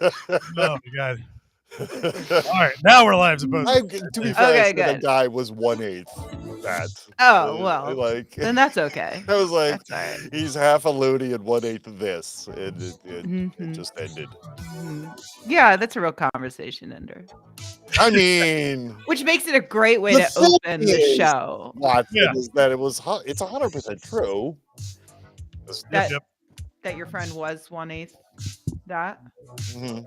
Oh my god. All right, now we're live supposed To be fair, Okay, I said a good. guy was 1/8 that. Oh, well, Like then that's okay. I was like, That's all right. he's half a loony and 1/8 of this, and it Mhm. just ended. Yeah, that's a real conversation ender. I mean, Which makes it a great way the to thing open the is, show. Watson, Yeah. is that it's 100% true. That Yep. that your friend was 1/8 that. Mhm.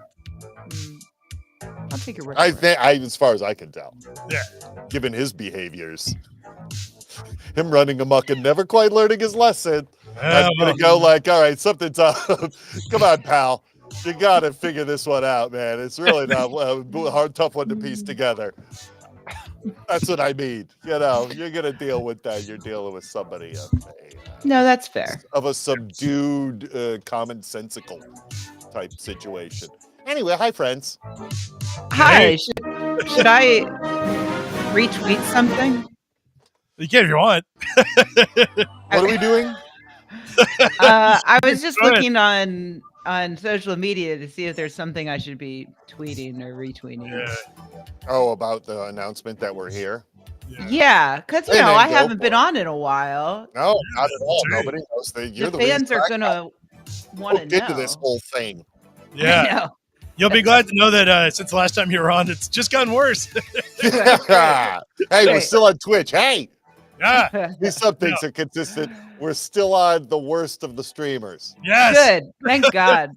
I'll take your word for it. As far as I can tell, Yeah. given his behaviors, him running amok and never quite learning his lesson. I'm gonna go like, all right, something's up. Come on, pal. You gotta figure this one out, man. It's really not a hard, tough one to piece together. That's what I mean. You know, you're gonna deal with that. You're dealing with somebody No, that's fair. of a subdued, commonsensical type situation. Anyway, hi, friends. Hi, should I retweet something? You can if you want. What are we doing? I was just Go ahead. looking on social media to see if there's something I should be tweeting or retweeting. Yeah. Oh, about the announcement that we're here. Yeah, because Hey, man, I go haven't for been it. on in a while. No, not at all. That's right. Nobody knows that you're The the fans reason are I gonna want to hooked know. into this whole thing. I Yeah. know. You'll be glad to know that since the last time you were on, it's just gotten worse. Hey, we're Great. still on Twitch. Hey, Yeah. these some things are consistent. We're still on the worst of the streamers. Yes. Good. Thank God.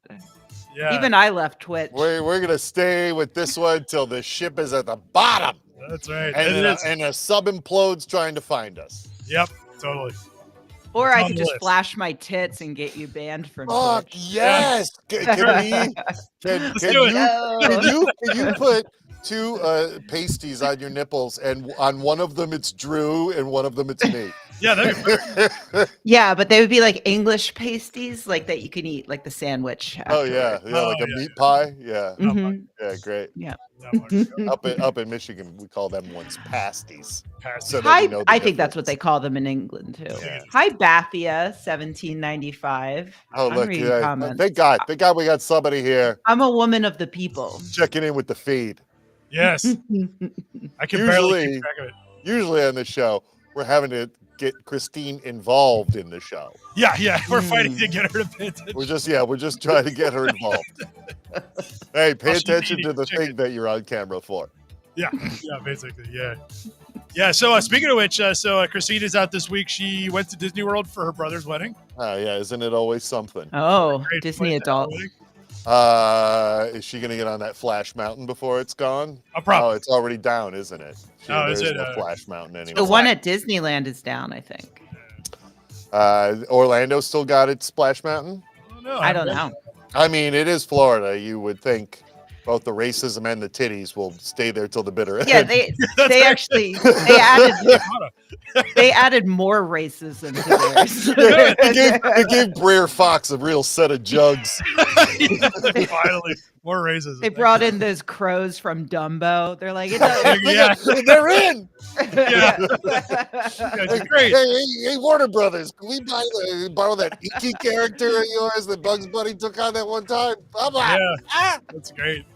Yeah. Even I left Twitch. We're gonna stay with this one till the ship is at the bottom, That's right. and It is. a sub implodes trying to find us. Yep. Totally. Or It's I on could the just list. flash my tits and get you banned from Fuck Twitch. yes! Can Let's do it. you put two pasties on your nipples, and on one of them it's Drew, and one of them it's me. Yeah, that'd be fun. Yeah, but they would be like English pasties, like that you can eat, like the sandwich. Oh yeah, afterwards. like a meat pie. Yeah, Mhm. yeah, great. Yeah. Up in Michigan, we call them ones pasties. So that Hi, you know the I think that's what difference. they call them in England too. Yeah. Hi, Bathia, 1795. Oh I'm look, reading yeah, comments. thank God we got somebody here I'm a woman of the people. checking in with the feed. Yes. I can barely keep track of it. Usually on the show, we're having to get Christine involved in the show. Yeah. We're fighting to get her to pay attention. We're just trying to get her involved. Hey, pay Well, she's attention eating to the chicken. thing that you're on camera for. Yeah, basically, yeah. Yeah, so speaking of which, Christina's out this week. She went to Disney World for her brother's wedding. Oh yeah, isn't it always something? Oh, Great Disney place to have a adult. wedding. Is she gonna get on that Flash Mountain before it's gone? A problem. Oh, it's already down, isn't it? Oh, is there's it, no Flash Mountain anymore. The one at Disneyland is down, I think. Orlando still got its Splash Mountain. I don't know. I mean, it is Florida. You would think both the racism and the titties will stay there till the bitter end. Yeah, they actually they added more racism to theirs. They gave Brer Fox a real set of jugs. Finally, more racism. They brought in those crows from Dumbo. They're like, Yeah. They're in. Yeah. Hey, Great. hey, Warner Brothers, can we borrow that Inky character of yours that Bugs Bunny took on that one time? Yeah. That's great.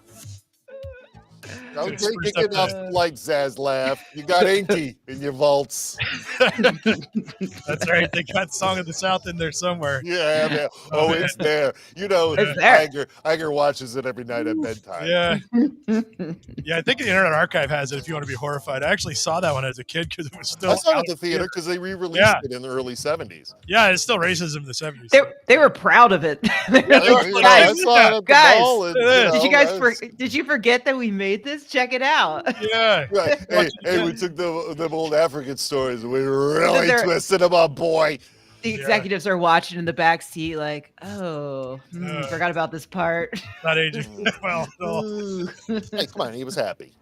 Don't Good take stuff it off like Zaz laugh. You got Inky in your vaults. That's right. They got Song of the South in there somewhere. Yeah, man. Oh, it's there. You know, It's there. Iger watches it every night at bedtime. Yeah. Yeah, I think the Internet Archive has it if you want to be horrified. I actually saw that one as a kid because it was still I saw it out at the theater because they re-released Yeah. it in the early 70s. Yeah, it's still racism in the 70s. they were proud of it. They were Yeah, like, you know, I guys, saw it at the guys, mall and, did you guys that's- did you forget that we made this? Check it out. Yeah. Right. Hey, we took them old African stories and we really twisted them up, boy. The executives are watching in the back seat, like, oh, forgot about this part. Not aging well at all. Hey, come on, he was happy.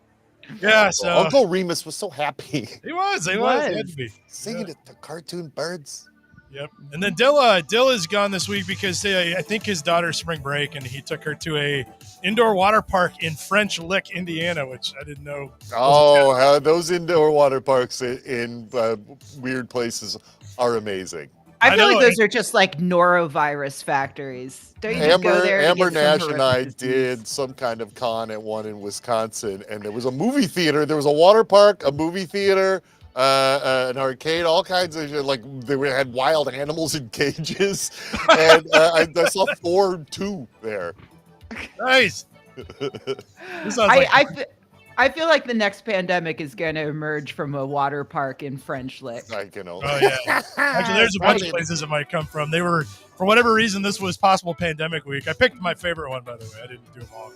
Yeah, so Uncle Remus was so happy. he was. He had to be. Singing at the cartoon birds. Yep. And then Dill is gone this week because I think his daughter's spring break, and he took her to a indoor water park in French Lick, Indiana, which I didn't know. Oh, those indoor water parks in weird places are amazing. I feel know, like those are just like norovirus factories. Don't you just go there? Amber to get Nash some and I horrific disease? did some kind of con at one in Wisconsin, and there was a movie theater. There was a water park, a movie theater, an arcade, all kinds of shit. Like they had wild animals in cages, and I saw Thor 2 there. Nice. This sounds like I feel like the next pandemic is going to emerge from a water park in French Lick. I can only. Oh yeah. Actually, there's a bunch of places it might come from. They were, for whatever reason, this was possible pandemic week. I picked my favorite one, by the way. I didn't do them all.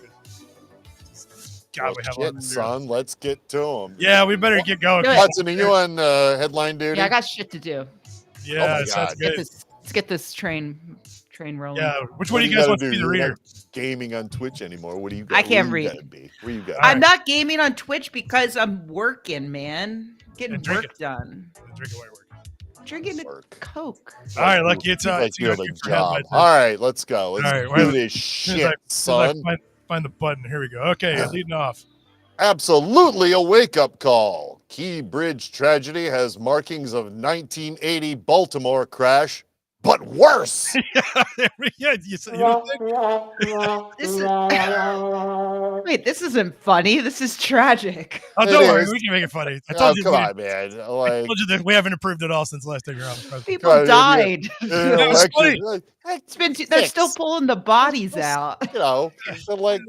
God, we have a lot to do. Son, let's get to them. Yeah, we better get going. Hudson, are you on headline duty? Yeah, I got shit to do. Yeah, sounds good. Let's get this train rolling. Yeah, which one do you guys want to be the reader? Gaming on Twitch anymore? What do you? I can't read. Where you got? I'm not gaming on Twitch because I'm working, man. Getting work done. Drinking while you're working. Drinking a Coke. All right, Lucky, it's like you have a job. All right, let's go. Let's do this shit, son. Find the button. Here we go. Okay, leading off. Absolutely a wake-up call. Key Bridge tragedy has markings of 1980 Baltimore crash, but worse. Yeah, Wait, this isn't funny. This is tragic. Oh, don't worry. We can make it funny. I told you. Come on, man. I told you that we haven't improved at all since last time you're on the president. People died. It's been they're still pulling the bodies out. You know, they're like,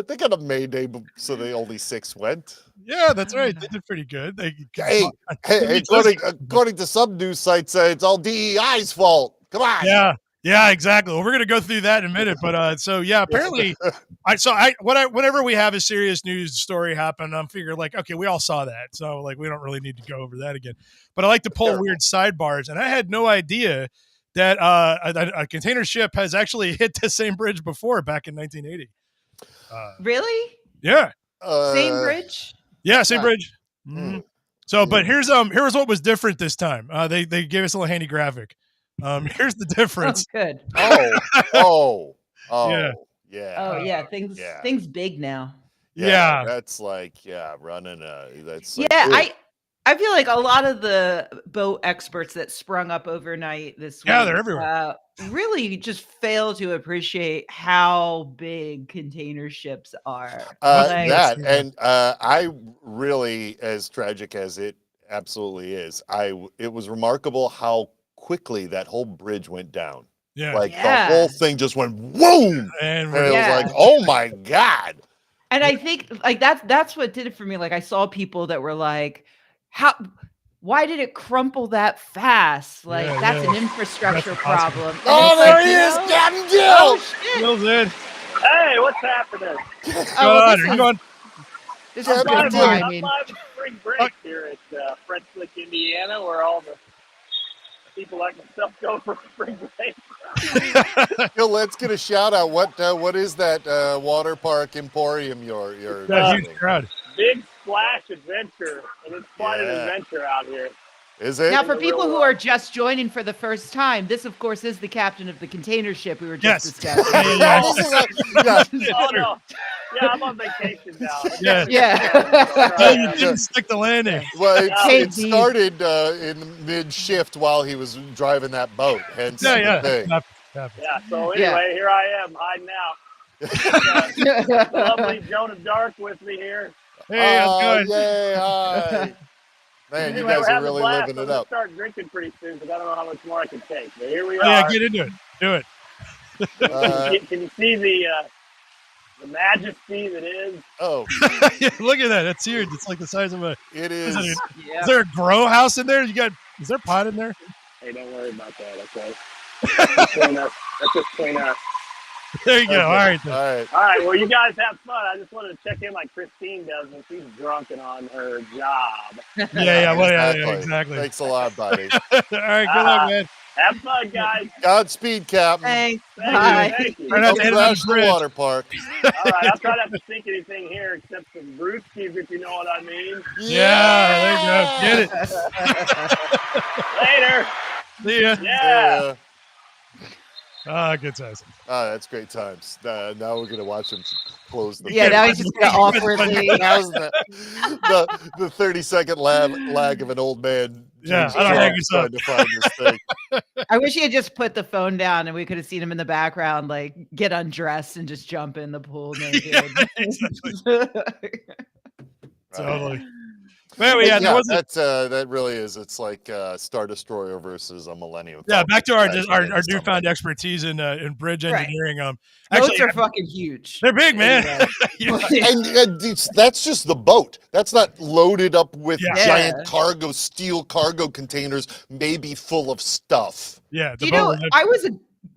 they got a Mayday, so they only 6 went. Yeah, that's right. They did pretty good. Hey, according to some news sites, it's all DEI's fault. Come on. Yeah, exactly. Well, we're gonna go through that in a minute, but so yeah, apparently, whenever we have a serious news story happen, I'm figuring like, okay, we all saw that, so like we don't really need to go over that again. But I like to pull weird sidebars, and I had no idea that a container ship has actually hit the same bridge before, back in 1980. Really? Yeah. Same bridge. Yeah, same bridge. Mm-hmm. So, but here's what was different this time. They gave us a little handy graphic. Here's the difference. Oh, good. Yeah. Oh yeah, things big now. Yeah, that's like running that's like, I feel like a lot of the boat experts that sprung up overnight this week, they're everywhere. Really just fail to appreciate how big container ships are. I really, as tragic as it absolutely is, it was remarkable how quickly that whole bridge went down. Yeah. The whole thing just went boom. And it was like, oh my God. And I think like that's what did it for me. Like I saw people that were like, why did it crumple that fast? Like that's an infrastructure problem. Oh, there he is, Captain Gill. Gill's in. Hey, what's happening? This is good timing. I'm live at spring break here at French Lick, Indiana, where all the people like myself go for spring break. Yo, let's get a shout out. What is that water park emporium you're huge crowd? Big Splash Adventure, and it's quite an adventure out here. Is it? Now, for people who are just joining for the first time, this, of course, is the captain of the container ship we were just discussing. Oh, no. Yeah, I'm on vacation now. You didn't stick the landing. Well, it started in mid-shift while he was driving that boat. Hence the thing. So anyway, here I am hiding out. Lovely Joan of Dark with me here. Hey, how's it going? Yay, hi. Man, you guys are really living it up. Start drinking pretty soon because I don't know how much more I can take. But here we are. Yeah, get into it. Do it. Can you see the majesty that is? Oh, look at that! That's huge. It's like the size of a. It is. Is there a grow house in there? Is there a pot in there? Hey, don't worry about that. Okay. That's just between us. There you go. All right. All right. Well, you guys have fun. I just wanted to check in like Christine does when she's drunk and on her job. Yeah, exactly. Thanks a lot, buddy. All right. Good luck, man. Have fun, guys. Godspeed, Captain. Thanks. Thank you. Try not to hit the water park. All right. I'll try not to think anything here except some brewskis, if you know what I mean. Yeah, there you go. Get it. Later. See ya. Yeah. Good size. That's great times. Now we're gonna watch him close the. Yeah, now he's just gonna awkwardly. Now's the 30-second lag of an old man. Yeah, I don't hang this trying up. to find this thing. I wish he had just put the phone down and we could have seen him in the background, like get undressed and just jump in the pool naked. Yeah, exactly. Totally. But yeah, that really is. It's like Star Destroyer versus a Millennium Falcon. Yeah, back to our newfound expertise in bridge engineering. Boats are fucking huge. They're big, man. and that's just the boat. That's not loaded up with giant steel cargo containers, maybe full of stuff. Yeah. Do you know,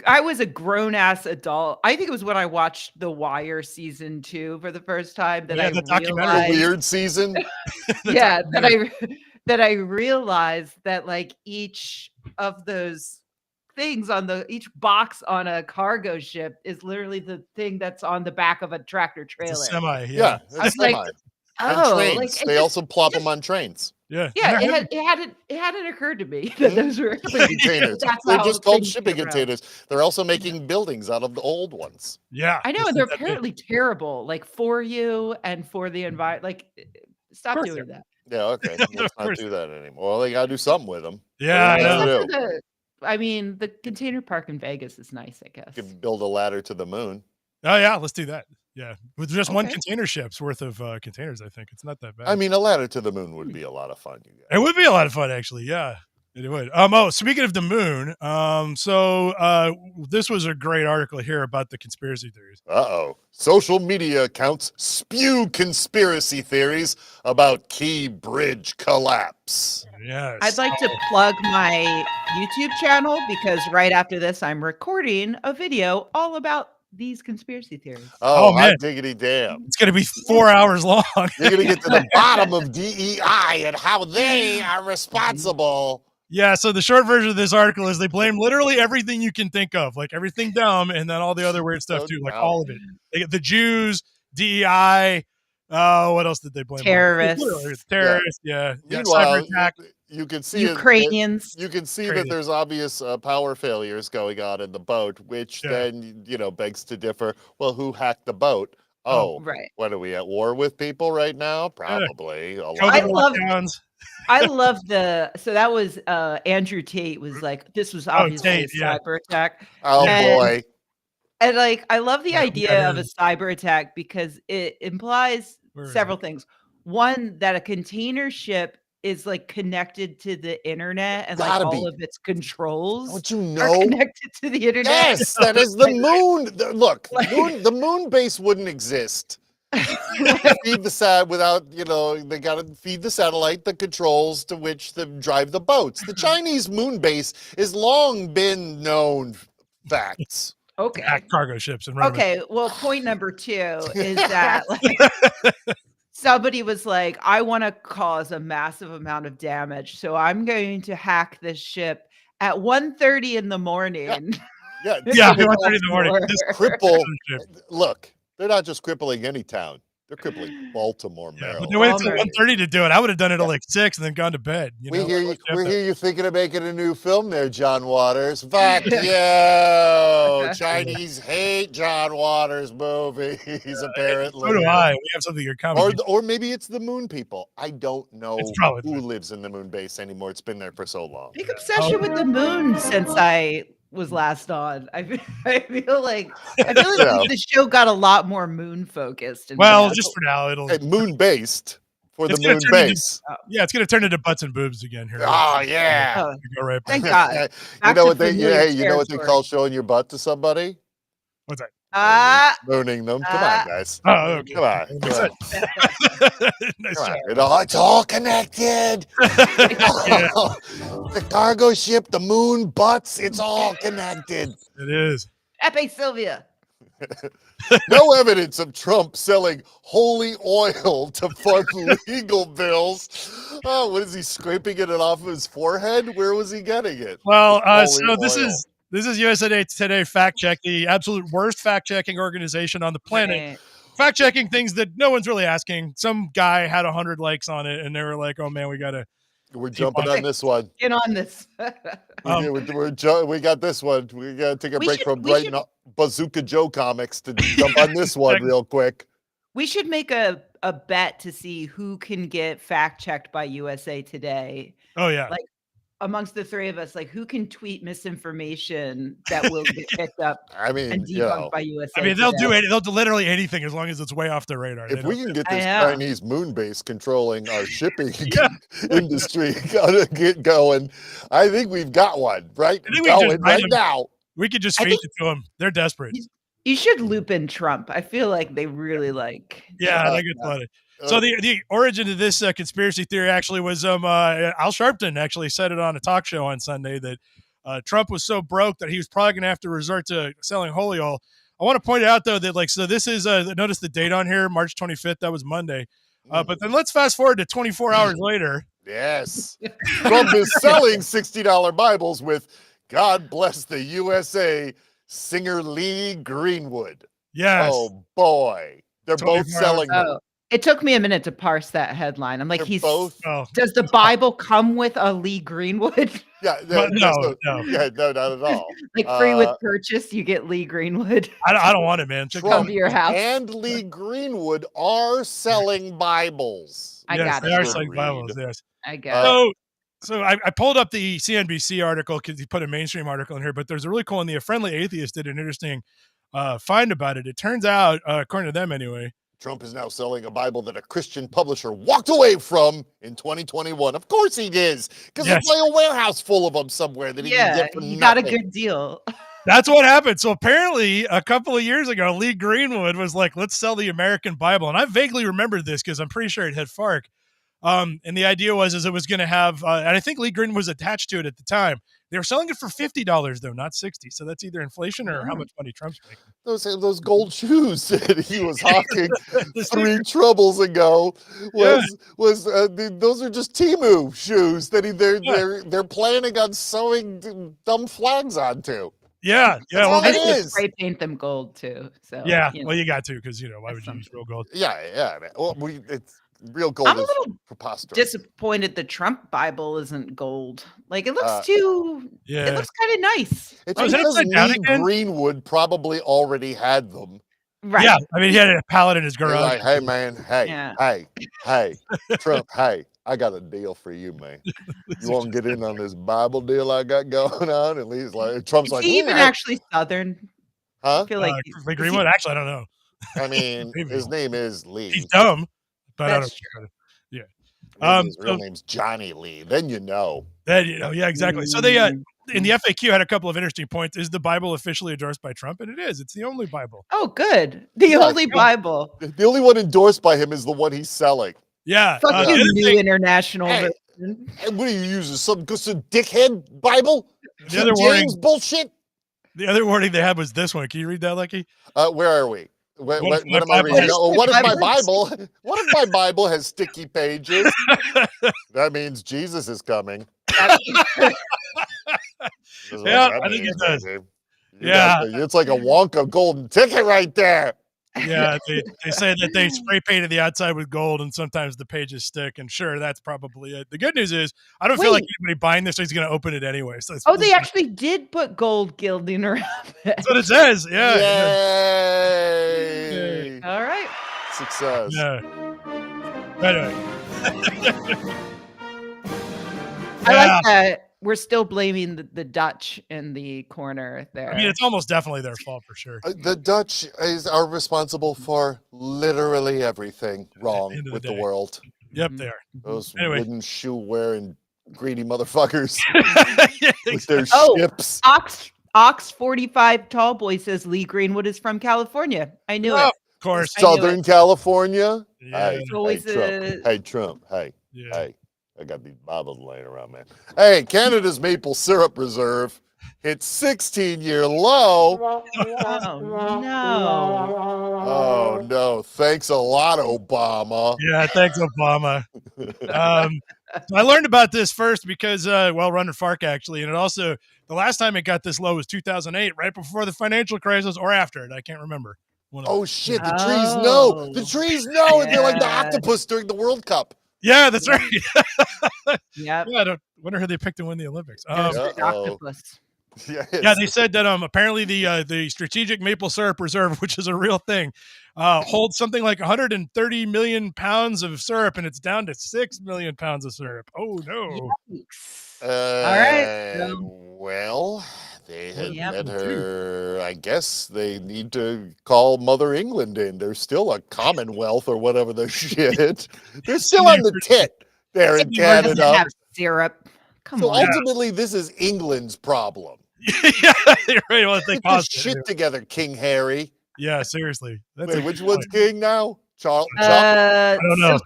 I was a grown ass adult. I think it was when I watched The Wire season 2 for the first time that I realized the weird season. that I realized that like each of those things on each box on a cargo ship is literally the thing that's on the back of a tractor trailer. It's a semi. Yeah, it's like, semi. On trains. Like, they also plop them on trains. Yeah, it hadn't occurred to me that those were shipping containers. They're just called shipping containers. They're also making buildings out of the old ones. Yeah, I know, and they're apparently terrible, like for you and for the environment. Like, stop doing that. Yeah, okay. Let's not do that anymore. Well, they gotta do something with them. Yeah, I mean, the container park in Vegas is nice, I guess. You could build a ladder to the moon. Oh yeah, let's do that. Yeah, with just one container ship's worth of containers, I think it's not that bad. I mean, a ladder to the moon would be a lot of fun. You guys. It would be a lot of fun, actually. Yeah, it would. Speaking of the moon, this was a great article here about the conspiracy theories. Social media accounts spew conspiracy theories about key bridge collapse. Yes. I'd like to plug my YouTube channel because right after this, I'm recording a video all about these conspiracy theories. Oh man, diggity damn! It's going to be 4 hours long. You're going to get to the bottom of DEI and how they are responsible. Yeah, so the short version of this article is they blame literally everything you can think of, like everything dumb, and then all the other weird stuff too, like all of it. They get the Jews, DEI. What else did they blame? Terrorists. Yeah. Meanwhile, cyber attack. You can see Ukrainians. You can see that there's obvious power failures going on in the boat, which then begs to differ. Well, who hacked the boat? Right. What are we at war with people right now? Probably. I love so that was Andrew Tate was like, this was obviously a cyber attack. Oh boy. And like, I love the idea of a cyber attack because it implies several things. One, that a container ship is like connected to the internet and like all of its controls are connected to the internet. Yes, that is the moon. Look, the moon base wouldn't exist. Feed the they got to feed the satellite the controls to which to drive the boats. The Chinese moon base is long been known facts. Okay. Cargo ships and well, point number 2 is that somebody was like, I want to cause a massive amount of damage, so I'm going to hack this ship at 1:30 in the morning. Yeah, 1:30 in the morning. Just cripple. Look, they're not just crippling any town. They're crippling Baltimore, Maryland. But they waited until 1:30 to do it. I would have done it at like 6 and then gone to bed. We hear you thinking of making a new film there, John Waters. Fuck you. Chinese hate John Waters movies, apparently. So do I. We have something in common. Or maybe it's the moon people. I don't know who lives in the moon base anymore. It's been there for so long. Big obsession with the moon since I was last on. I feel like the show got a lot more moon focused. Just for now, it'll moon based for the moon base. It's going to turn into butts and boobs again here. Oh yeah, go right thank God. You know what they call showing your butt to somebody? What's that? Mooning them. Come on, guys. Okay. Come on. Nice job. It's all connected. The cargo ship, the moon, butts, it's all connected. It is. Epe Sylvia. No evidence of Trump selling holy oil to fund legal bills. Oh, what is he scraping it off of his forehead? Where was he getting it? Well, This is USA Today Fact Check, the absolute worst fact-checking organization on the planet. Right. Fact-checking things that no one's really asking. Some guy had 100 likes on it, and they were like, oh, man, we got to We're jumping on this one. Get on this. We got this one. We got to take a break from writing Bazooka Joe comics to jump on this one real quick. We should make a bet to see who can get fact checked by USA Today. Oh yeah. Like amongst the three of us, like who can tweet misinformation that will get picked up and debunked by USA I mean, they'll do literally anything as long as it's way off the radar. If we can get this Chinese moon base controlling our shipping industry to get going, I think we've got one right now. We could just feed it to them. They're desperate. You should loop in Trump. I feel like they really like. Yeah, that gets funny. So the origin of this conspiracy theory actually was Al Sharpton actually said it on a talk show on Sunday that Trump was so broke that he was probably going to have to resort to selling holy oil. I want to point out though that this is notice the date on here, March 25th. That was Monday. But then let's fast forward to 24 hours later. Yes, Trump is selling $60 Bibles with "God Bless the USA" singer Lee Greenwood. Yes. Oh boy, they're both selling them. It took me a minute to parse that headline. I'm like, does the Bible come with a Lee Greenwood? Yeah, no, not at all. Like free with purchase, you get Lee Greenwood. I don't want it, man. Come to your house. And Lee Greenwood are selling Bibles. I got it. They are selling Bibles. Yes, I got it. So I pulled up the CNBC article because he put a mainstream article in here, but there's a really cool one. The Friendly Atheist did an interesting find about it. It turns out, according to them anyway, Trump is now selling a Bible that a Christian publisher walked away from in 2021. Of course he is, because there's like a warehouse full of them somewhere that he can get for nothing. Got a good deal. That's what happened. So apparently a couple of years ago, Lee Greenwood was like, let's sell the American Bible. And I vaguely remember this because I'm pretty sure it had FARC. And the idea was it was going to have, and I think Lee Greenwood was attached to it at the time. They were selling it for $50 though, not $60. So that's either inflation or how much money Trump's making. Those gold shoes that he was hawking 3 troubles ago those are just Temu shoes that they're planning on sewing dumb flags onto. Yeah. Well, it is. Spray paint them gold too. So well, you got to because why would you use real gold? Yeah. Well, it's real gold. I'm a little disappointed the Trump Bible isn't gold. Like it looks it looks kind of nice. It's because Lee Greenwood probably already had them. Right. Yeah. I mean, he had a pallet in his garage. Like, hey man, hey, Trump, hey, I got a deal for you, man. You want to get in on this Bible deal I got going on? And Lee's like, Trump's like, he even actually Southern? Huh? I feel like Lee Greenwood. Actually, I don't know. I mean, his name is Lee. He's dumb. But that's true. Yeah. His real name's Johnny Lee. Then you know. Yeah, exactly. So they in the FAQ had a couple of interesting points. Is the Bible officially endorsed by Trump? And it is. It's the only Bible. Oh, good. The only Bible. The only one endorsed by him is the one he's selling. Yeah. Fuck you, New International. And what do you use? Some dickhead Bible? The other warning bullshit. The other warning they had was this one. Can you read that, Lucky? Where are we? What am I reading? What if my Bible? What if my Bible has sticky pages? That means Jesus is coming. I think it does. It's like a Wonka golden ticket right there. Yeah, they say that they spray painted the outside with gold, and sometimes the pages stick. And sure, that's probably it. The good news is, I don't feel like anybody buying this is going to open it anyway. So they actually did put gold gilding around it. That's what it says. Yeah. Yay! All right. Success. Yeah. Anyway. I like that. We're still blaming the Dutch in the corner there. I mean, it's almost definitely their fault for sure. The Dutch are responsible for literally everything wrong with the world. Yep, they are. Those wooden shoe wearing greedy motherfuckers with their ships. Ox 45 Tallboy says Lee Greenwood is from California. I knew it. Of course. Southern California. Yeah. Hey, Trump. Hey. I got these Bibles laying around, man. Hey, Canada's maple syrup reserve hit 16-year low. Oh, no. Thanks a lot, Obama. Yeah, thanks, Obama. I learned about this first because, running FARC, actually. And it also, the last time it got this low was 2008, right before the financial crisis or after it. I can't remember. Oh, shit. The trees know. The trees know. And they're like the octopus during the World Cup. Yeah, that's right. Yep. Yeah, I wonder who they picked to win the Olympics. Octopus. Yeah, they said that apparently the strategic maple syrup reserve, which is a real thing, holds something like 130 million pounds of syrup, and it's down to 6 million pounds of syrup. Oh no! All right. Well, they had better. I guess they need to call Mother England in. They're still a Commonwealth or whatever the shit. They're still on the tit there in Canada. Have syrup. Come on. Ultimately, this is England's problem. Yeah, you're right. Well, they Get your shit together, King Harry. Yeah, seriously. Wait, which one's king now? Chuck? I don't know.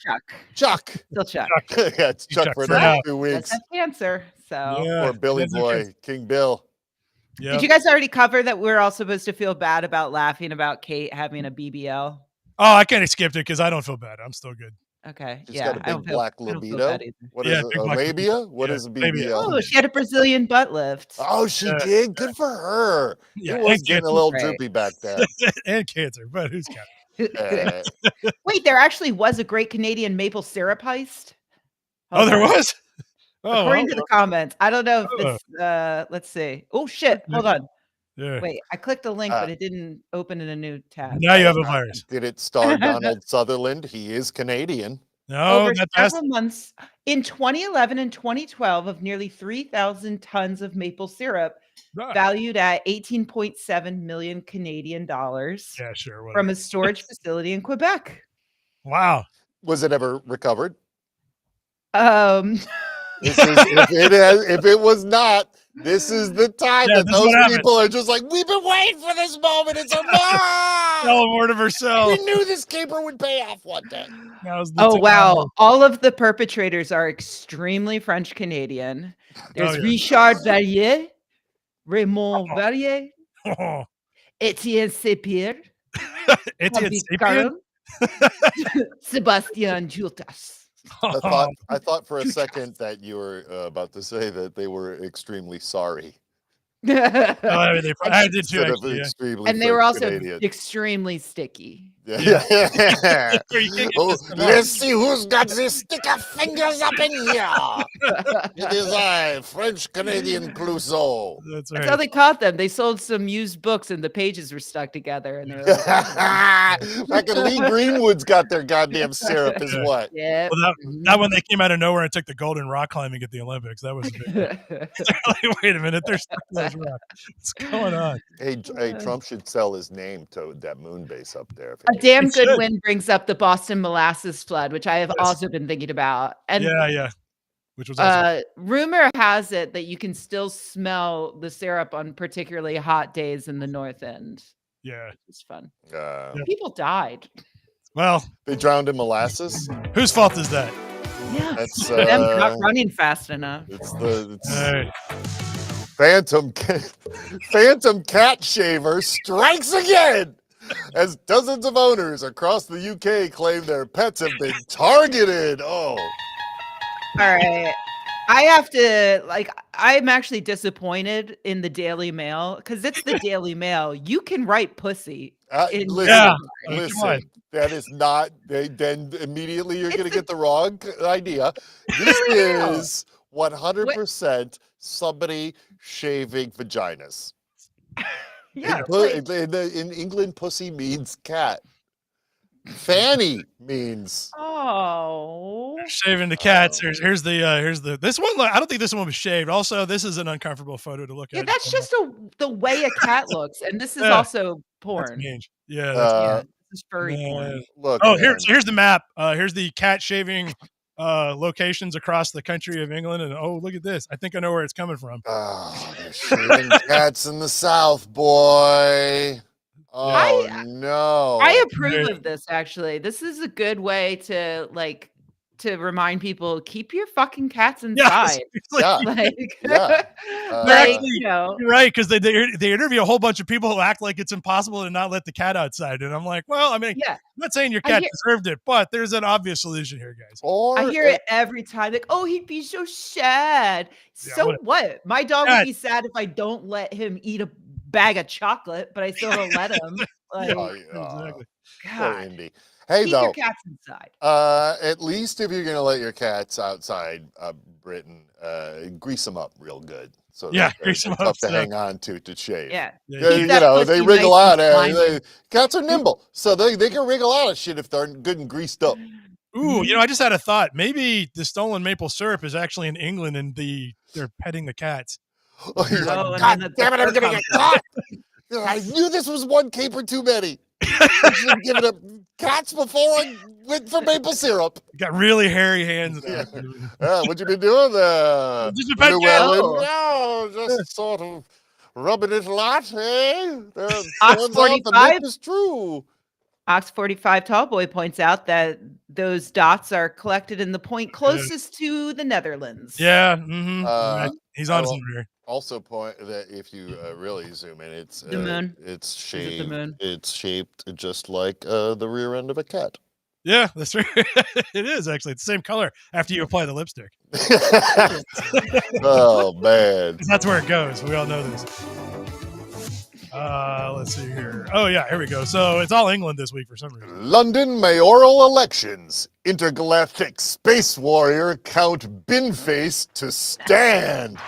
Chuck. Still Chuck. Yeah, it's Chuck for the next 2 weeks. Does have cancer, so. Or Billy Boy, King Bill. Yep. Did you guys already cover that we're all supposed to feel bad about laughing about Kate having a BBL? Oh, I kind of skipped it because I don't feel bad. I'm still good. Okay. She's got a big black libido. What is it? A labia? What is a BBL? Oh, she had a Brazilian butt lift. Oh, she did? Good for her. Yeah, it was getting a little droopy back there. And cancer, but who's got Wait, there actually was a great Canadian maple syrup heist? There was? Oh, according to the comments. I don't know if it's, let's see. Oh, shit. Hold on. Yeah. Wait, I clicked the link, but it didn't open in a new tab. Now you have a virus. Did it star Donald Sutherland? He is Canadian. No, over several months in 2011 and 2012 of nearly 3,000 tons of maple syrup, valued at 18.7 million Canadian dollars. Yeah, sure. Whatever. From a storage facility in Quebec. Wow. Was it ever recovered? If it was not, this is the time that those people are just like, we've been waiting for this moment. It's a tell word of herself. We knew this caper would pay off one day. Wow. All of the perpetrators are extremely French Canadian. There's Richard Vallier, Raymond Vallier, Etienne Sepierre, Sebastian Jultas. I thought for a second that you were about to say that they were extremely sorry. I did too, actually, and they were also extremely sticky. Yeah. Let's see who's got these sticker fingers up in here. It is I, French Canadian Clouseau. That's how they caught them. They sold some used books and the pages were stuck together. And they were like Lee Greenwood's got their goddamn syrup is what? Yeah. Well, that when they came out of nowhere and took the golden rock climbing at the Olympics. That was a big like, wait a minute, there's those rocks. What's going on? Hey, Trump should sell his name to that moon base up there. A damn good win brings up the Boston molasses flood, which I have also been thinking about. And yeah. Which was awesome. Rumor has it that you can still smell the syrup on particularly hot days in the North End. Yeah. It's fun. People died. Well, they drowned in molasses. Whose fault is that? Yeah. That's them not running fast enough. Phantom cat shaver strikes again as dozens of owners across the UK claim their pets have been targeted. Oh. All right. I have to, I'm actually disappointed in the Daily Mail because it's the Daily Mail. You can write pussy. Listen, that is not, then immediately you're going to get the wrong idea. This is 100% somebody shaving vaginas. Yeah. In England, pussy means cat. Fanny means shaving the cats. Here's the this one. I don't think this one was shaved. Also, this is an uncomfortable photo to look at. Yeah, that's just the way a cat looks, and this is also porn. Yeah, this is furry porn. Look, here's the map. Here's the cat shaving locations across the country of England, and look at this. I think I know where it's coming from. Oh, they're shaving cats in the South, boy. Oh no! I approve of this. Actually, this is a good way to remind people keep your fucking cats inside. You're right, because they interview a whole bunch of people who act like it's impossible to not let the cat outside, and I'm like, well, I mean, I'm not saying your cat deserved it, but there's an obvious solution here, guys. I hear it every time, like, oh, he'd be so sad. So what? My dog would be sad if I don't let him eat a bag of chocolate, but I still don't let him. Like, exactly. Poor God, Indy. Hey, keep though, your cats inside. hey, Keep your though, cats inside. at least if you're gonna let your cats outside Britain, grease them up real good, so Yeah, that grease they're 'em up, tough to so hang on to shave. Yeah. Yeah, Keep You that know, they pussy wriggle nice out. and slimy. Cats are nimble, so they can wriggle out of shit if they're good and greased up. Ooh, I just had a thought. Maybe the stolen maple syrup is actually in England, and they're petting the cats. He's like, Oh, and God then the damn it, I'm fur gonna comes get out. caught. I knew this was one caper too many. I should have given up cats before I went for maple syrup. Got really hairy hands. Yeah. What you been doing there, Just a pet cat. Llewellyn? Oh. No, just sort of rubbing it a lot, eh? Ox Turns out the myth 45. is true. Ox 45 Tallboy points out that those dots are collected in the point closest to the Netherlands. Yeah, he's I on will something here. also point that if you really zoom in, it's The moon. it's Is shaped. it the moon? It's shaped just like the rear end of a cat. Yeah, that's right. It is actually. It's the same color after you apply the lipstick. Oh man, That's where it goes. We all know this. Let's see here. Oh yeah, here we go. So it's all England this week for some reason. London mayoral elections. Intergalactic space warrior Count Binface to stand.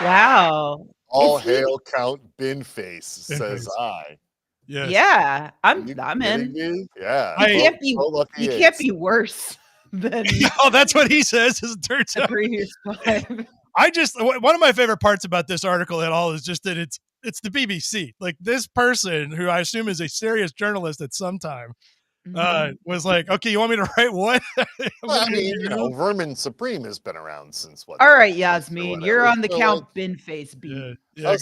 Wow. All Is he- hail Count Binface, says Binface. I. Yes. Yeah, I'm You I'm kidding in. me? Yeah. You can't be lucky you eights. can't be worse than Oh, that's what he says. As it turns the out, previous 5. one of my favorite parts about this article at all is just that it's the BBC. Like this person, who I assume is a serious journalist at some time, was like, "Okay, you want me to write what?" Well, I mean, Vermin Supreme has been around since what? All right, Yasmin, you're on the So, Count Binface beat. Yeah, us,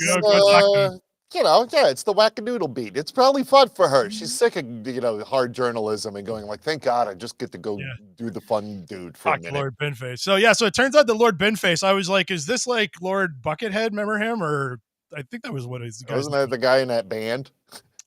it's the wackadoodle beat. It's probably fun for her. She's sick of hard journalism and going like, thank God I just get to go do the fun dude for a minute. Lord Binface. So so it turns out the Lord Binface. I was like, is this like Lord Buckethead? Remember him? Or I think that was what his guy's Wasn't that the guy in that band?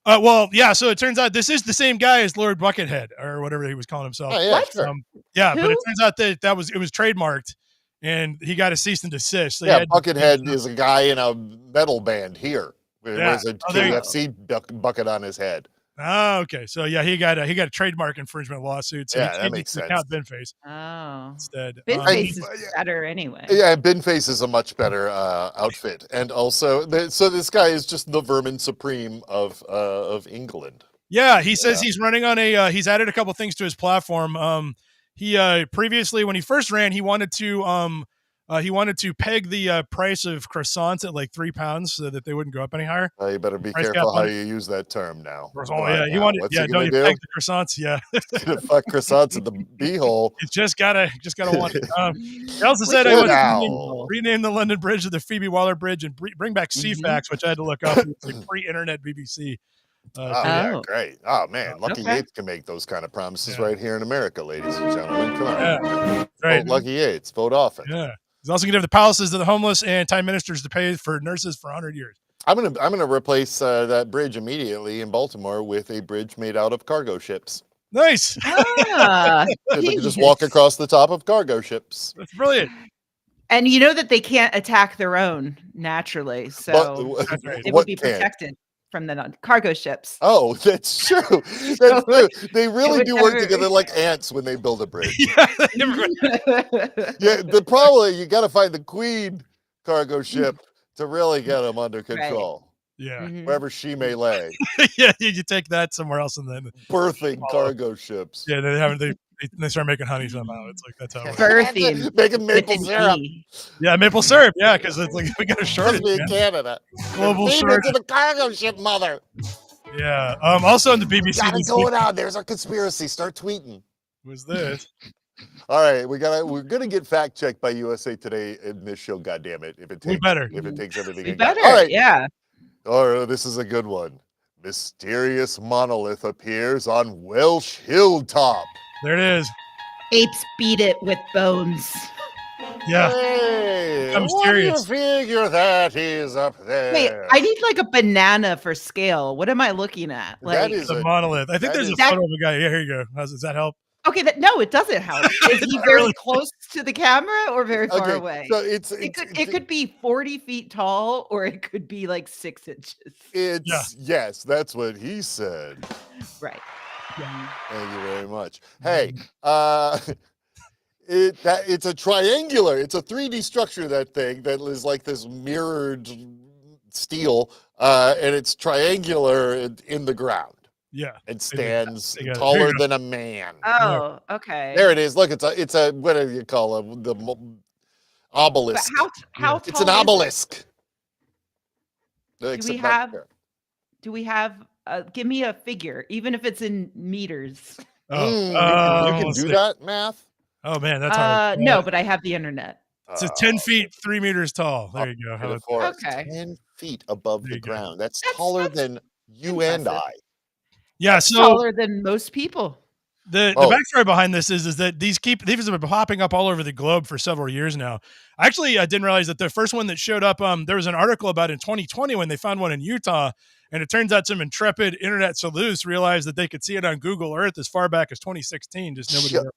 Well, yeah. So it turns out this is the same guy as Lord Buckethead, or whatever he was calling himself. Oh yeah, sure. But it turns out that it was trademarked, and he got a cease and desist. So Buckethead is a guy in a metal band here. It was a KFC bucket on his head. Oh, okay. So he got a trademark infringement lawsuit. So that makes sense. Count Binface. Oh, instead. Binface is better anyway. Yeah, Binface is a much better outfit, and also so this guy is just the Vermin Supreme of England. Yeah, he says he's running on he's added a couple things to his platform. He previously, when he first ran, he wanted to peg the price of croissants at like £3 so that they wouldn't go up any higher. You better be careful how you use that term now. Oh yeah, he wanted. What's he gonna do? Peg the croissants. Yeah, he's gonna fuck croissants in the beehole. It just gotta want it. He also said I want to rename the London Bridge to the Phoebe Waller Bridge and bring back CFAX, which I had to look up. It's like pre-internet BBC. Yeah, great. Oh man, Lucky Yates can make those kind of promises right here in America, ladies and gentlemen. Come on, right. Vote Lucky Yates. Vote often. Yeah. He's also going to have the palaces of the homeless and time ministers to pay for nurses for 100 years. I'm gonna replace that bridge immediately in Baltimore with a bridge made out of cargo ships. Nice. They can just walk across the top of cargo ships. That's brilliant. And you know that they can't attack their own naturally, so it would be protected from the cargo ships. Oh, that's true. That's true. They really do work together like ants when they build a bridge. The problem, you got to find the queen cargo ship to really get them under control. Yeah. Wherever she may lay. Yeah, you take that somewhere else and then birthing cargo ships. Yeah, they start making honey somehow. It's like that's how birthing. Making maple syrup. Yeah, maple syrup. Yeah, because it's like we got a shortage in Canada. Global shortage to the cargo ship, mother. Yeah. Also on the BBC. Got it going on. There's our conspiracy. Start tweeting. Who's this? All right, we're gonna get fact checked by USA Today in this show. God damn it! If it takes everything, we better. All right, yeah. Oh, this is a good one. Mysterious monolith appears on Welsh hilltop. There it is. Apes beat it with bones. Yeah. Hey, I'm mysterious. What do you figure that is up there? Wait, I need like a banana for scale. What am I looking at? Like that is a monolith. I think there's a photo of a guy. Yeah, here you go. Does that help? Okay, no, it doesn't help. Is he very close to the camera or very far away? So it could be 40 feet tall or it could be like 6 inches. Yes, that's what he said. Right. Yeah. Thank you very much. Hey, it's a triangular. It's a 3D structure. That thing that is like this mirrored steel, and it's triangular in the ground. Yeah, and stands taller than a man. Oh, okay. There it is. Look, it's a what do you call it? The obelisk. But how tall? It's an obelisk. Do we have? Give me a figure, even if it's in meters. You can do that math. Oh man, that's hard. No, but I have the internet. It's a 10 feet, 3 meters tall. There you go. Okay. 10 feet above the ground. That's taller than you and I. Yeah, so taller than most people. The backstory behind this is that these have been popping up all over the globe for several years now. Actually, I didn't realize that the first one that showed up, there was an article about in 2020 when they found one in Utah, and it turns out some intrepid internet sleuths realized that they could see it on Google Earth as far back as 2016. Just nobody.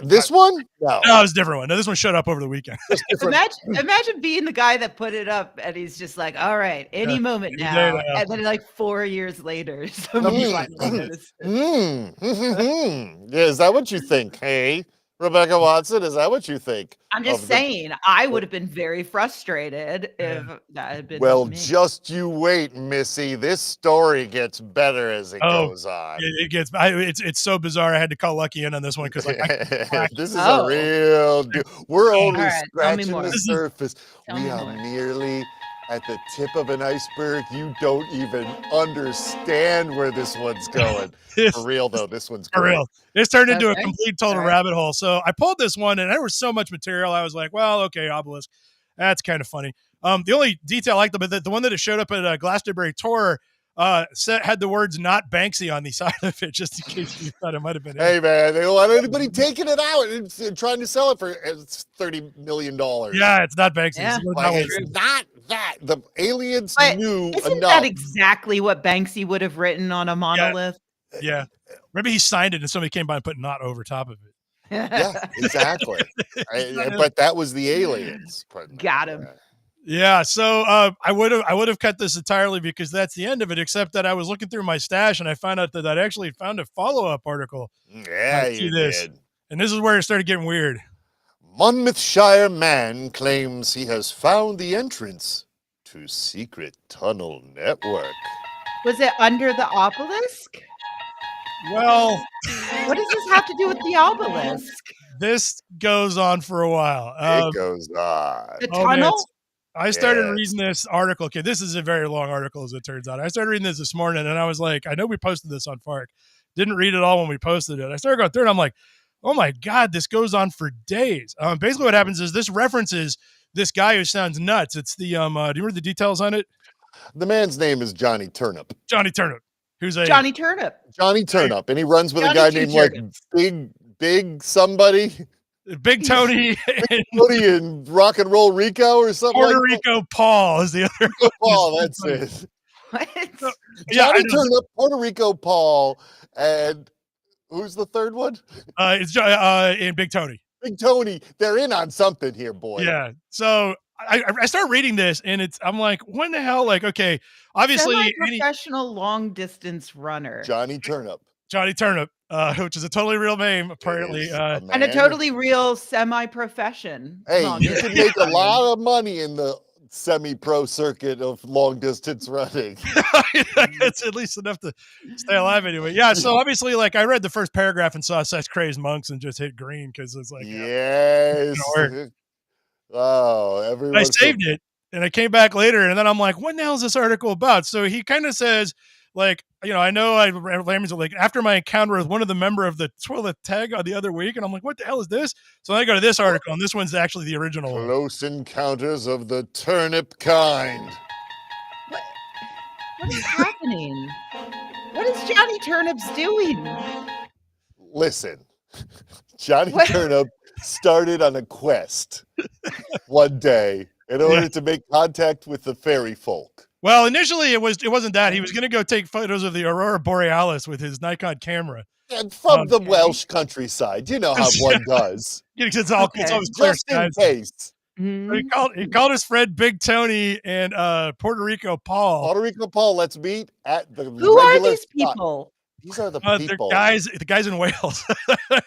This one? No, it was a different one. No, this one showed up over the weekend. Imagine being the guy that put it up, and he's just like, "All right, any moment now," and then like 4 years later, somebody finally noticed it. Yeah, is that what you think? Hey, Rebecca Watson, is that what you think? I'm just saying, I would have been very frustrated if that had been. Well, me. just you wait, Missy. This story gets better as it goes on. It gets. It's so bizarre. I had to call Lucky in on this one because this is a real deal. We're only scratching the surface. We are merely at the tip of an iceberg. You don't even understand where this one's going. For real, though, this one's great. For real. It's turned into a complete total rabbit hole. So I pulled this one, and there was so much material. I was like, well, okay, obelisk. That's kind of funny. The only detail I liked, but the one that it showed up at a Glastonbury tour had the words "not Banksy" on the side of it, just in case you thought it might have been. Hey, man, they don't want anybody taking it out and trying to sell it for $30 million. Yeah, it's not Banksy. Yeah. It's not that. The aliens knew isn't enough. That exactly what Banksy would have written on a monolith? Yeah. Maybe he signed it and somebody came by and put "not" over top of it. Yeah, exactly. But that was the aliens. Got him. Yeah, so I would have cut this entirely because that's the end of it, except that I was looking through my stash and I found out that I'd actually found a follow-up article. Yeah, you did. And this is where it started getting weird. Monmouthshire man claims he has found the entrance to secret tunnel network. Was it under the obelisk? Well, what does this have to do with the obelisk? This goes on for a while. It goes on. The tunnel? I started reading this article. Okay, this is a very long article, as it turns out. I started reading this morning, and I was like, I know we posted this on FARC. Didn't read it all when we posted it. I started going through it, and I'm like, oh my God, this goes on for days. Basically what happens is this references this guy who sounds nuts. It's the, do you remember the details on it? The man's name is Johnny Turnip. Johnny Turnip. Johnny Turnip. Johnny Turnip. And he runs with a guy named like Big somebody. Big Tony. Big Tony and Rock and Roll Rico or something Puerto Rico Paul is the other one. Paul, that's it. What? Johnny Turnip, Puerto Rico Paul, and who's the third one? It's and Big Tony. Big Tony. They're in on something here, boy. Yeah. So I started reading this, and I'm like, when the hell? Like, okay, obviously, professional long distance runner, Johnny Turnip. Johnny Turnip, which is a totally real name, apparently, and a totally real semi-profession. Hey, you can make a lot of money in the semi-pro circuit of long distance running. It's at least enough to stay alive anyway. Yeah, so obviously, like, I read the first paragraph and saw sex crazed monks and just hit green because it's like, yes. Oh, everyone. I saved it and I came back later, and then I'm like, what the hell is this article about? So he kind of says, like, I know like after my encounter with one of the member of the toilet tag on the other week, and I'm like, what the hell is this? So I go to this article, and this one's actually the original. Close encounters of the turnip kind. What is happening? What is Johnny Turnips doing? Listen, Johnny Turnip started on a quest one day in order to make contact with the fairy folk. Well, initially it wasn't that. He was going to go take photos of the Aurora Borealis with his Nikon camera. And from the Welsh countryside, you know how one does. It's always clear just in case. So he called his friend Big Tony and Puerto Rico Paul. Puerto Rico Paul, let's meet at the Who are these people? These are the people. The guys in Wales.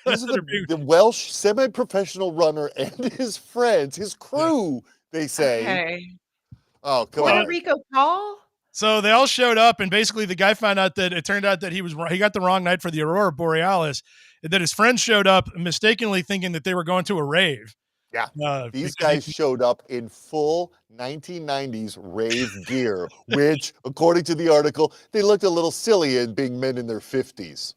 These are the Welsh semi-professional runner and his friends, his crew, they say. Okay. Oh, come on. Puerto Rico Paul? So they all showed up, and basically the guy found out that it turned out that he got the wrong night for the Aurora Borealis, and that his friends showed up mistakenly thinking that they were going to a rave. Yeah, these guys showed up in full 1990s rave gear, which, according to the article, they looked a little silly in being men in their 50s.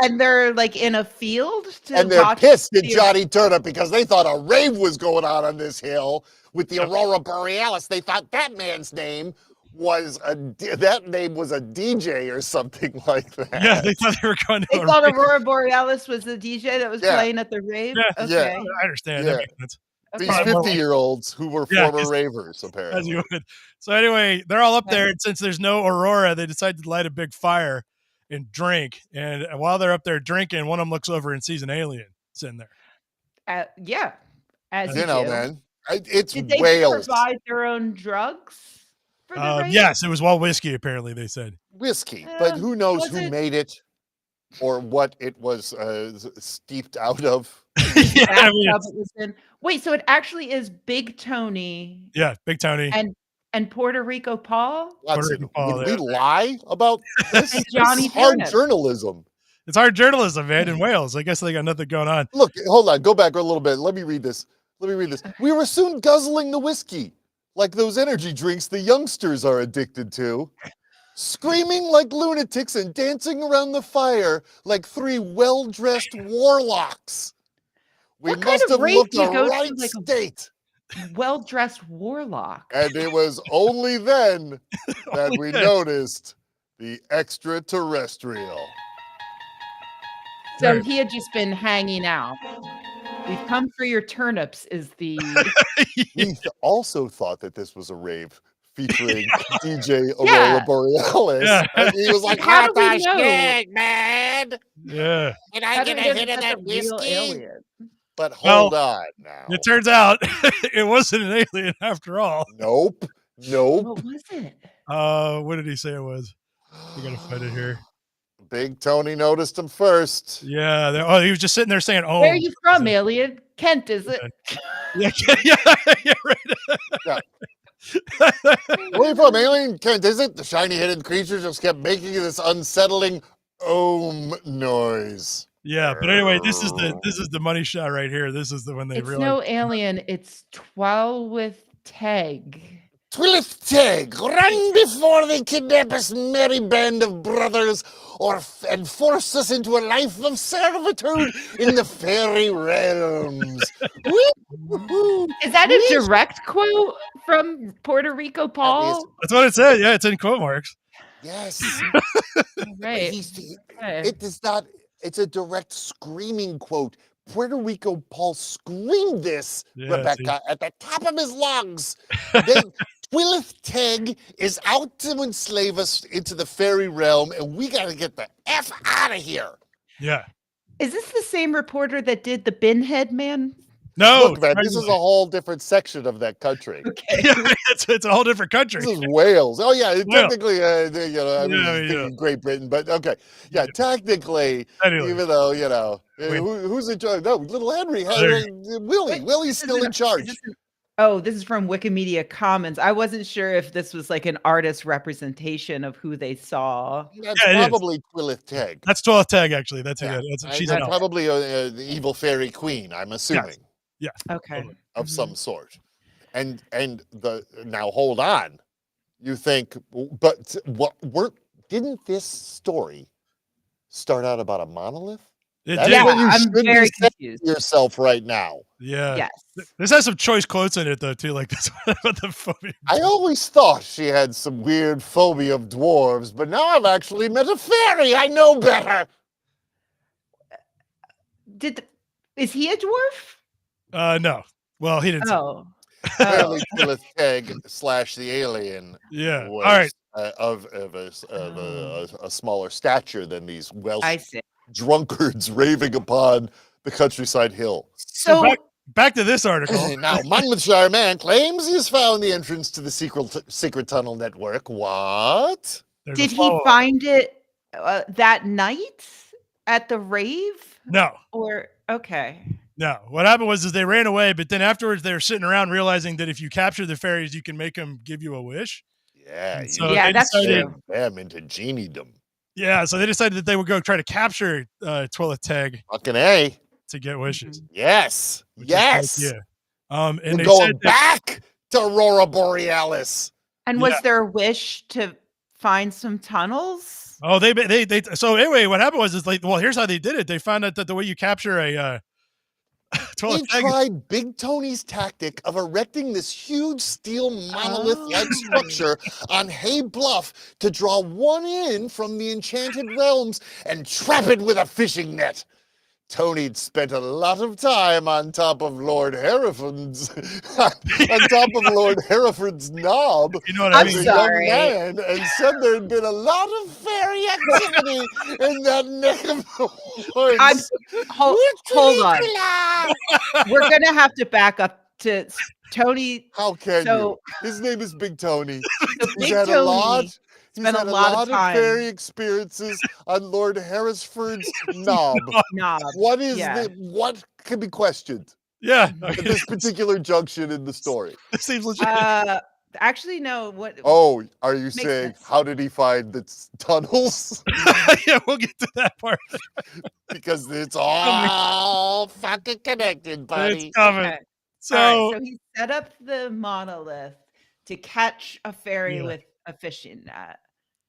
And they're like in a field? And they're pissed at Johnny Turnip because they thought a rave was going on this hill with the Aurora Borealis. They thought that man's name was a DJ or something like that. Yeah, they thought they were going to. They thought Aurora Borealis was the DJ that was playing at the rave. Yeah, okay. I understand. That makes sense. These 50-year-olds who were former ravers, apparently. As you would. So anyway, they're all up there, and since there's no Aurora, they decided to light a big fire and drink. And while they're up there drinking, one of them looks over and sees an alien sitting there. Yeah, as you know, man, it's Did they Wales. Provide their own drugs? Yes, it was all whiskey, apparently, they said. Whiskey, but who knows who made it or what it was steeped out of. Wait, so it actually is Big Tony. Yeah, Big Tony. And Puerto Rico Paul? Would we lie about this? And Johnny It's hard journalism. It's hard journalism, man, in Wales. I guess they got nothing going on. Look, hold on. Go back a little bit. Let me read this. We were soon guzzling the whiskey, like those energy drinks the youngsters are addicted to, screaming like lunatics and dancing around the fire like three well-dressed warlocks. We must have looked the right state. Well-dressed warlock. And it was only then that we noticed the extraterrestrial. So he had just been hanging out. We've come for your turnips is the... We also thought that this was a rave featuring DJ Aurora Borealis. Yeah. And he was like, how do we know? man. Yeah. Can I get a hit of that whiskey? But Well, hold on now. It turns out it wasn't an alien after all. Nope. What was it? What did he say it was? We gotta find it here. Big Tony noticed him first. Yeah. He was just sitting there saying, "Oh, where are you from, alien? Kent, is it?" Yeah, right. Yeah. Where are you from, alien? Kent, is it? The shiny headed creature just kept making this unsettling noise. Yeah, but anyway, this is the money shot right here. This is the one they realized. No alien. It's Twelwith Teg. Twilith Teg, run before they kidnap us, merry band of brothers, and force us into a life of servitude in the fairy realms. Is that a direct quote from Puerto Rico Paul? That's what it said. Yeah, it's in quote marks. Yes. Right. It does not. It's a direct screaming quote. Puerto Rico Paul screamed this, Rebecca, at the top of his lungs. Then Twilith Teg is out to enslave us into the fairy realm, and we got to get the F out of here. Yeah. Is this the same reporter that did the Binhead Man? No, look, man, this is a whole different section of that country. Okay. Yeah, it's a whole different country. This is Wales. Oh yeah, technically, thinking Great Britain, but okay, yeah, technically, anyway. even though who's in charge? No, little Henry, Willie's still in charge. This is from Wikimedia Commons. I wasn't sure if this was like an artist representation of who they saw. That's probably Twilith Teg. That's Twilith Teg, actually. That's she's probably the evil fairy queen. I'm assuming. Yeah. Okay. Of some sort, and now hold on. You think, but didn't this story start out about a monolith? That's what you should be saying to yourself right now. Yeah. Yes. This has some choice quotes in it though too, like this one about the phobia. I always thought she had some weird phobia of dwarves, but now I've actually met a fairy. I know better. Is he a dwarf? No. Well, he didn't. Apparently, Twilith Teg / the alien. Yeah. All right. of a smaller stature than these Welsh I see. drunkards raving upon the countryside hill. So back to this article. Now, Monmouthshire man claims he's found the entrance to the secret tunnel network. What? Did he find it that night at the rave? No. Or okay. No. What happened was they ran away, but then afterwards they were sitting around realizing that if you capture the fairies, you can make them give you a wish. Yeah. So that's true. Them into geniedom. Yeah. So they decided that they would go try to capture Twilitheg. Fucking A. To get wishes. Yes. Yes. Yeah. And we're they going said back to Aurora Borealis. And was there a wish to find some tunnels? Oh, they so anyway, what happened was here's how they did it. They found out that the way you capture a they tried Big Tony's tactic of erecting this huge steel monolith-like structure on Hay Bluff to draw one in from the enchanted realms and trap it with a fishing net. Tony'd spent a lot of time on top of Lord Hereford's knob. You know what I mean? As a young man, and said there'd been a lot of fairy activity in that neck of the woods. Hold on. We're gonna have to back up to Tony. How can you? His name is Big Tony. He's had a lot. He's had a lot of fairy experiences on Lord Hereford's knob. What is what can be questioned? Yeah, at this particular junction in the story. It seems legit. Actually, no. What? Oh, are you saying sense. How did he find the tunnels? Yeah, we'll get to that part. Because it's all fucking connected, buddy. It's coming. Okay. So he set up the monolith to catch a fairy with a fishing net.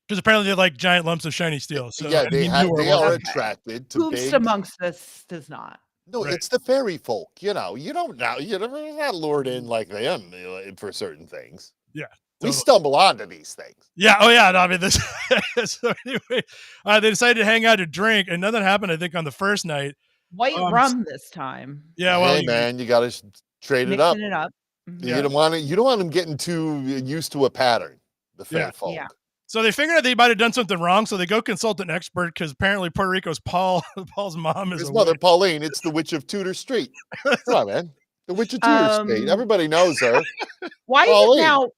Because apparently they like giant lumps of shiny steel. So yeah, they are attracted to Who's amongst us does not. No, it's the fairy folk. You don't know. You're not lured in like them for certain things. Yeah. We stumble onto these things. Yeah. Oh, yeah. No, I mean, this. So anyway, they decided to hang out to drink, and nothing happened. I think on the first night. White rum this time. Yeah. Well, hey man, you got to trade it up. Mm-hmm. You don't want them getting too used to a pattern. The fair folk. Yeah. So they figured out they might have done something wrong, so they go consult an expert because apparently Puerto Rico's Paul's mom is his mother, Pauline. It's the Witch of Tudor Street. Come on, man. The Witch of Tudor Street. Everybody knows her. Why is it now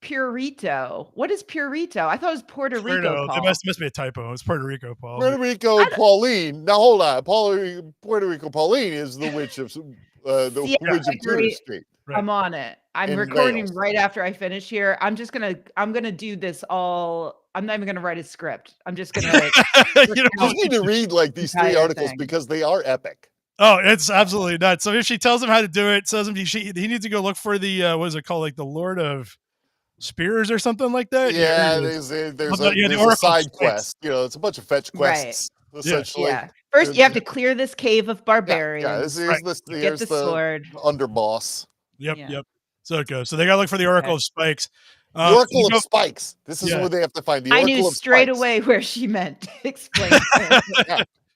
Purito? What is Purito? I thought it was Puerto Rico. Paul. It must be a typo. It's Puerto Rico, Paul. Puerto Rico Pauline. Now hold on. Puerto Rico Pauline is the Witch of Witch of Tudor Street. Right. I'm on it. I'm recording right after I finish here. I'm gonna do this all. I'm not even gonna write a script. I'm just gonna. You need to read like these 3 articles because they are epic. Oh, it's absolutely nuts. So if she tells him how to do it, tells him he needs to go look for the what is it called, like the Lord of Spears or something like that. Yeah, there's a side quest. It's a bunch of fetch quests. Right. Essentially. Yeah. First, you have to clear this cave of barbarians. Here's the sword. Underboss. Yep. So it goes. So they got to look for the Oracle of Spikes. The Oracle of Spikes. This is what they have to find. The Oracle I knew straight away where she meant. Explain.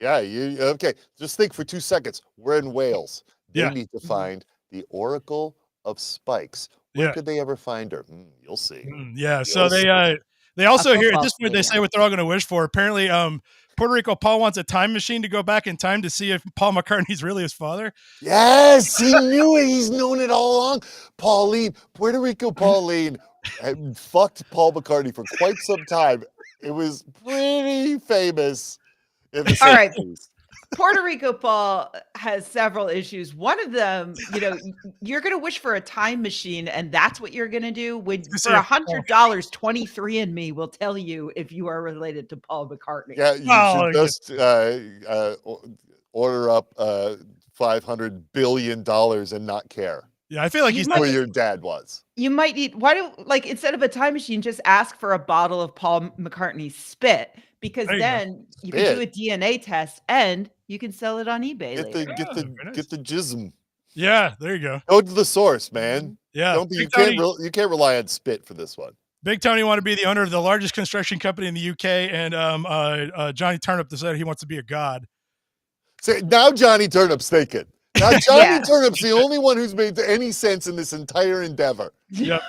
Okay. Just think for 2 seconds. We're in Wales. They need to find the Oracle of Spikes. Where could they ever find her? You'll see. So they also here at this point they say what they're all going to wish for. Apparently, Puerto Rico Paul wants a time machine to go back in time to see if Paul McCartney's really his father. Yes, he knew it. He's known it all along. Puerto Rico Pauline had fucked Paul McCartney for quite some time. It was pretty famous in the 60s. All right. Puerto Rico Paul has several issues. One of them, you're going to wish for a time machine, and that's what you're going to do. For $100, 23andMe will tell you if you are related to Paul McCartney. Yeah, you should just order up $500 billion and not care. Yeah, I feel like he's where your dad was. You might need instead of a time machine, just ask for a bottle of Paul McCartney's spit, because then you can do a DNA test and you can sell it on eBay. Get the jism. Yeah, there you go. Go to the source, man. Yeah, you can't rely on spit for this one. Big Tony wanted to be the owner of the largest construction company in the UK, and Johnny Turnip decided he wants to be a god. So now Johnny Turnip's thinking. Now Johnny Turnip's the only one who's made any sense in this entire endeavor. Yep.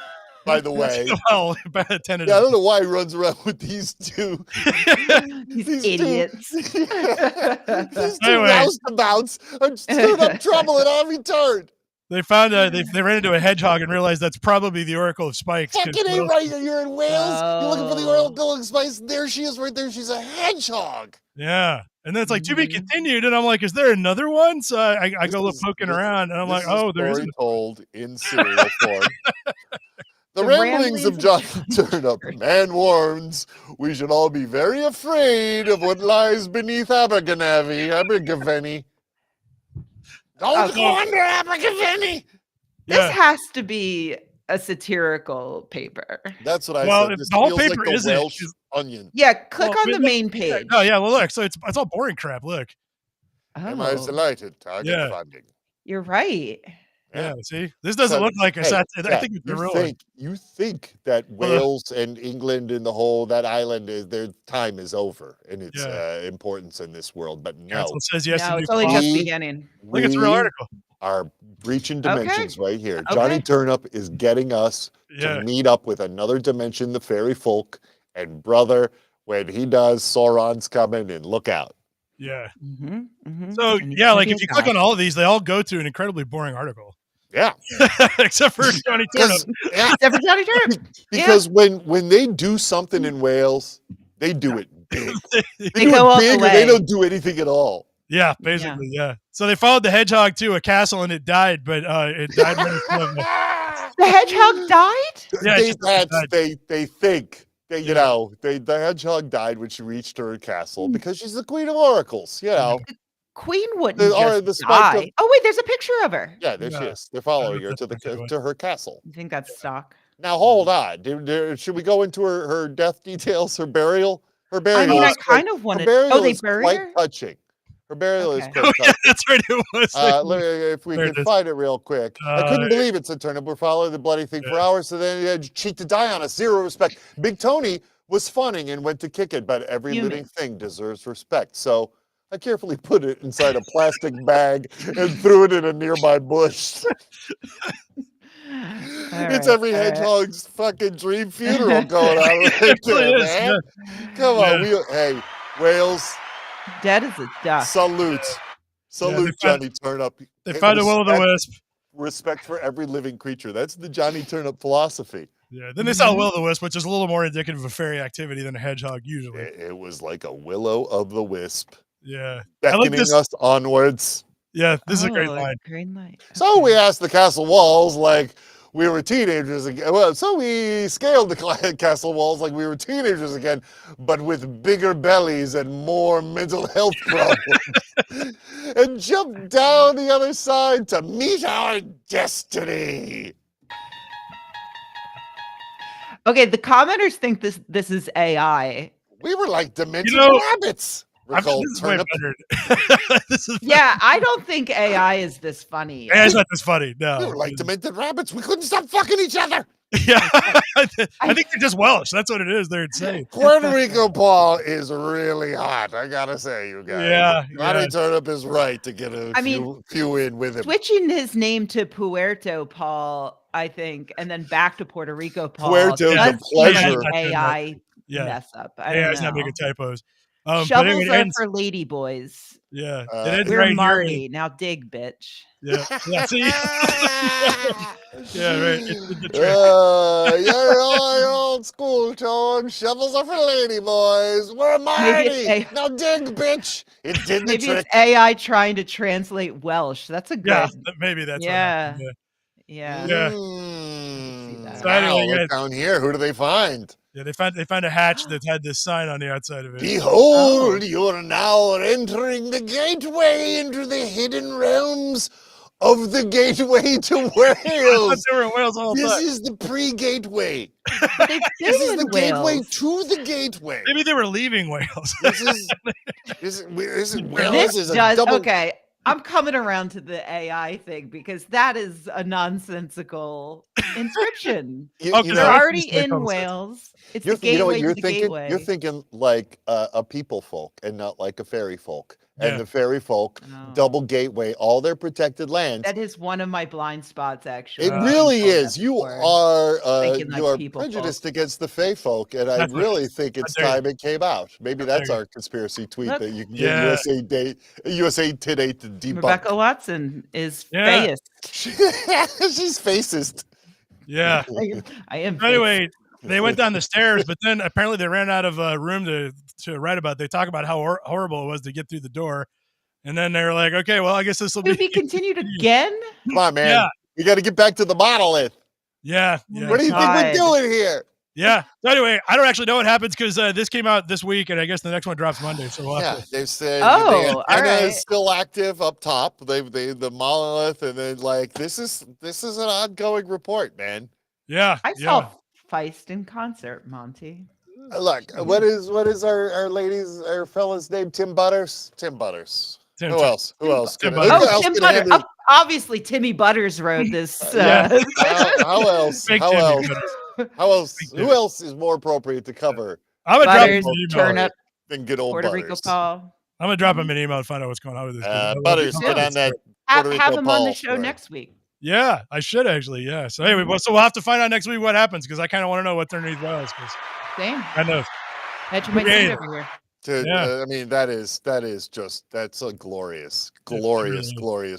by the way. Well, Yeah, I don't know why he runs around with these two. These idiots. These two roustabouts are stirring up trouble at every turn. They found they ran into a hedgehog and realized that's probably the Oracle of Spikes. Fucking ain't right. You're in Wales. You're looking for the Oracle of Spikes. There she is right there. She's a hedgehog. Yeah. And then it's like, to be continued. And I'm like, is there another one? So I go look poking around and I'm like, oh, there is. Told in serial form. The ramblings of Johnny Turnip. Man warns we should all be very afraid of what lies beneath Abergavenny. Don't go under Abergavenny. This has to be a satirical paper. That's what I said. The whole paper like isn't. Welsh onion. Yeah, click on the main page. Oh yeah, well look, so it's all boring crap. Look. Am I delighted? Target funding. You're right. Yeah, see, this doesn't look like a satire. I think it's the real. You think that Wales and England and the whole that island is their time is over and its importance in this world, but no. It says yes. No, it's only just beginning. Look, it's a real article. Are breaching dimensions right here. Johnny Turnip is getting us to meet up with another dimension, the fairy folk, and brother, when he does, Sauron's coming, and look out. Yeah. So like if you click on all of these, they all go to an incredibly boring article. Yeah. Except for Johnny Turnip. Except for Johnny Turnip. Because when they do something in Wales, they do it big. They go all the way. They don't do anything at all. Yeah, basically, yeah. So they followed the hedgehog to a castle and it died, but it died when it was The hedgehog died? Yeah, they think. The hedgehog died when she reached her castle because she's the queen of oracles, The queen wouldn't just die. Oh, wait, there's a picture of her. Yeah, there she is. They're following her to her castle. You think that's stock? Now, hold on. Should we go into her death details, her burial? Her burial. I mean, I kind of want to. Oh, they buried her? Quite touching. Her burial is quite touching. Yeah, that's right. It was. If we can find it real quick. I couldn't believe it, said Turnip. We're following the bloody thing for hours, so then he had cheat to die on us. Zero respect. Big Tony was funning and went to kick it, but every living thing deserves respect. So I carefully put it inside a plastic bag and threw it in a nearby bush. It's every hedgehog's fucking dream funeral going on right there, man. Come on. Hey, Wales. Dead as a duck. Salute, Johnny Turnip. They found a will-o'-the-wisp. Respect for every living creature. That's the Johnny Turnip philosophy. Yeah. Then they saw a will-o'-the-wisp, which is a little more indicative of fairy activity than a hedgehog usually. It was like a will-o'-the-wisp. Yeah. Beckoning us onwards. Yeah, this is a great line. Green light. Okay. So we asked the castle walls like we were teenagers again. Well, so we scaled the castle walls like we were teenagers again, but with bigger bellies and more mental health problems. And jumped down the other side to meet our destiny. Okay, the commenters think this is AI. We were like demented rabbits. This is way better. Yeah, I don't think AI is this funny. AI's not this funny. No, we were like demented rabbits. We couldn't stop fucking each other. Yeah, I think they're just Welsh. That's what it is. They're insane. Puerto Rico Paul is really hot. I gotta say, you guys. Yeah, Johnny Turnip is right to get few in with him. Switching his name to Puerto Paul, I think, and then back to Puerto Rico Paul. Puerto to pleasure. AI mess up. AI's not making typos. Shovels are for lady boys. Yeah. We're right Marty. Here. Now dig, bitch. Yeah. See? Yeah, right. You're old school tone. Shovels are for lady boys. We're Marty. Now dig, bitch. It did the trick. Maybe it's AI trying to translate Welsh. That's a good. Yeah, maybe that's Yeah. So anyway, look down here. Who do they find? Yeah, they found a hatch that had this sign on the outside of it. Behold, you are now entering the gateway into the hidden realms of the gateway to Wales. They were in Wales all the time. This is the pre-gateway. This is the gateway to the gateway. Maybe they were leaving Wales. This is a double. Okay. I'm coming around to the AI thing because that is a nonsensical inscription. You're already in Wales. It's the gateway to the gateway. You're thinking like a people folk and not like a fairy folk. and the fairy folk, double gateway, all their protected lands. That is one of my blind spots, actually. It really is. You are people prejudiced against the fae folk, and I really think it's time it came out. Maybe that's our conspiracy tweet that you can get USA Today to debunk. Rebecca Watson is faeist. She's facist. Yeah. I am. Anyway, they went down the stairs, but then apparently they ran out of room to write about. They talk about how horrible it was to get through the door. And then they're like, okay, well, I guess this will be continued again. Come on, man. Yeah. We got to get back to the monolith. Yeah. What do you think we're doing here? Yeah. So anyway, I don't actually know what happens because this came out this week, and I guess the next one drops Monday. So they said, Anna is still active up top. They the monolith, and then like this is an ongoing report, man. Yeah. I saw Feist in concert, Monty. Look, what is our fella's name? Tim Butters. Who else? Tim Butters. Obviously, Timmy Butters wrote this. How else? Who else is more appropriate to cover? I'm gonna Butters, Turnip, than good old Puerto Butters. Rico Paul. I'm gonna drop him an email and find out what's going on with this. Butters, get on that. Puerto Rico have him Paul on the show next week. Yeah, I should actually. Yeah. So anyway, so we'll have to find out next week what happens because I kind of want to know what underneath was. Same. I know. That's my over here. I mean, that's a glorious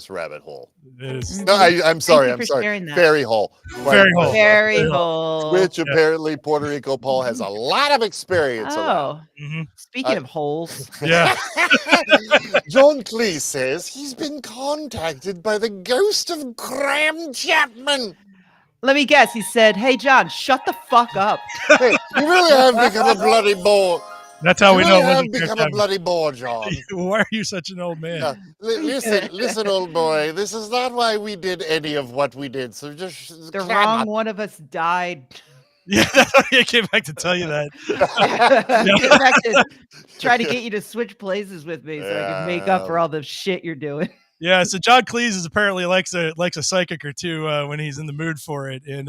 rabbit hole. It is. No, I'm sorry. Fairy hole. Fairy hole. Which apparently Puerto Rico Paul has a lot of experience. Speaking of holes. Yeah. John Cleese says he's been contacted by the ghost of Graham Chapman. Let me guess. He said, "Hey, John, shut the fuck up." Hey, you really have become a bloody bore. That's how we know. You have become a bloody bore, John. Why are you such an old man? Yeah. Listen, old boy. This is not why we did any of what we did. So just the wrong one of us died. Yeah, I came back to tell you that. Came back to try to get you to switch places with me so I can make up for all the shit you're doing. Yeah, so John Cleese is apparently likes a psychic or two when he's in the mood for it, and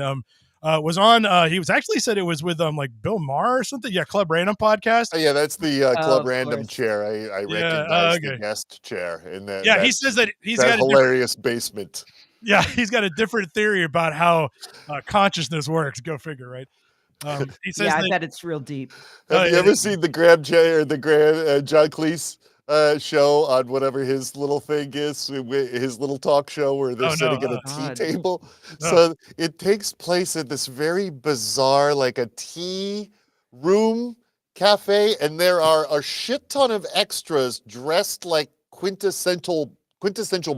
was on. He was actually said it was with like Bill Maher or something. Yeah, Club Random podcast. Oh, yeah, that's the Club Random chair. I recognize the guest chair in that. Yeah, he says that he's got a hilarious basement. Yeah, he's got a different theory about how consciousness works. Go figure, right? He says I bet it's real deep. Have you ever seen the Graham J or the John Cleese show on whatever his little thing is, his little talk show where they're sitting at a tea table? So it takes place at this very bizarre, like a tea room cafe, and there are a shit ton of extras dressed like quintessential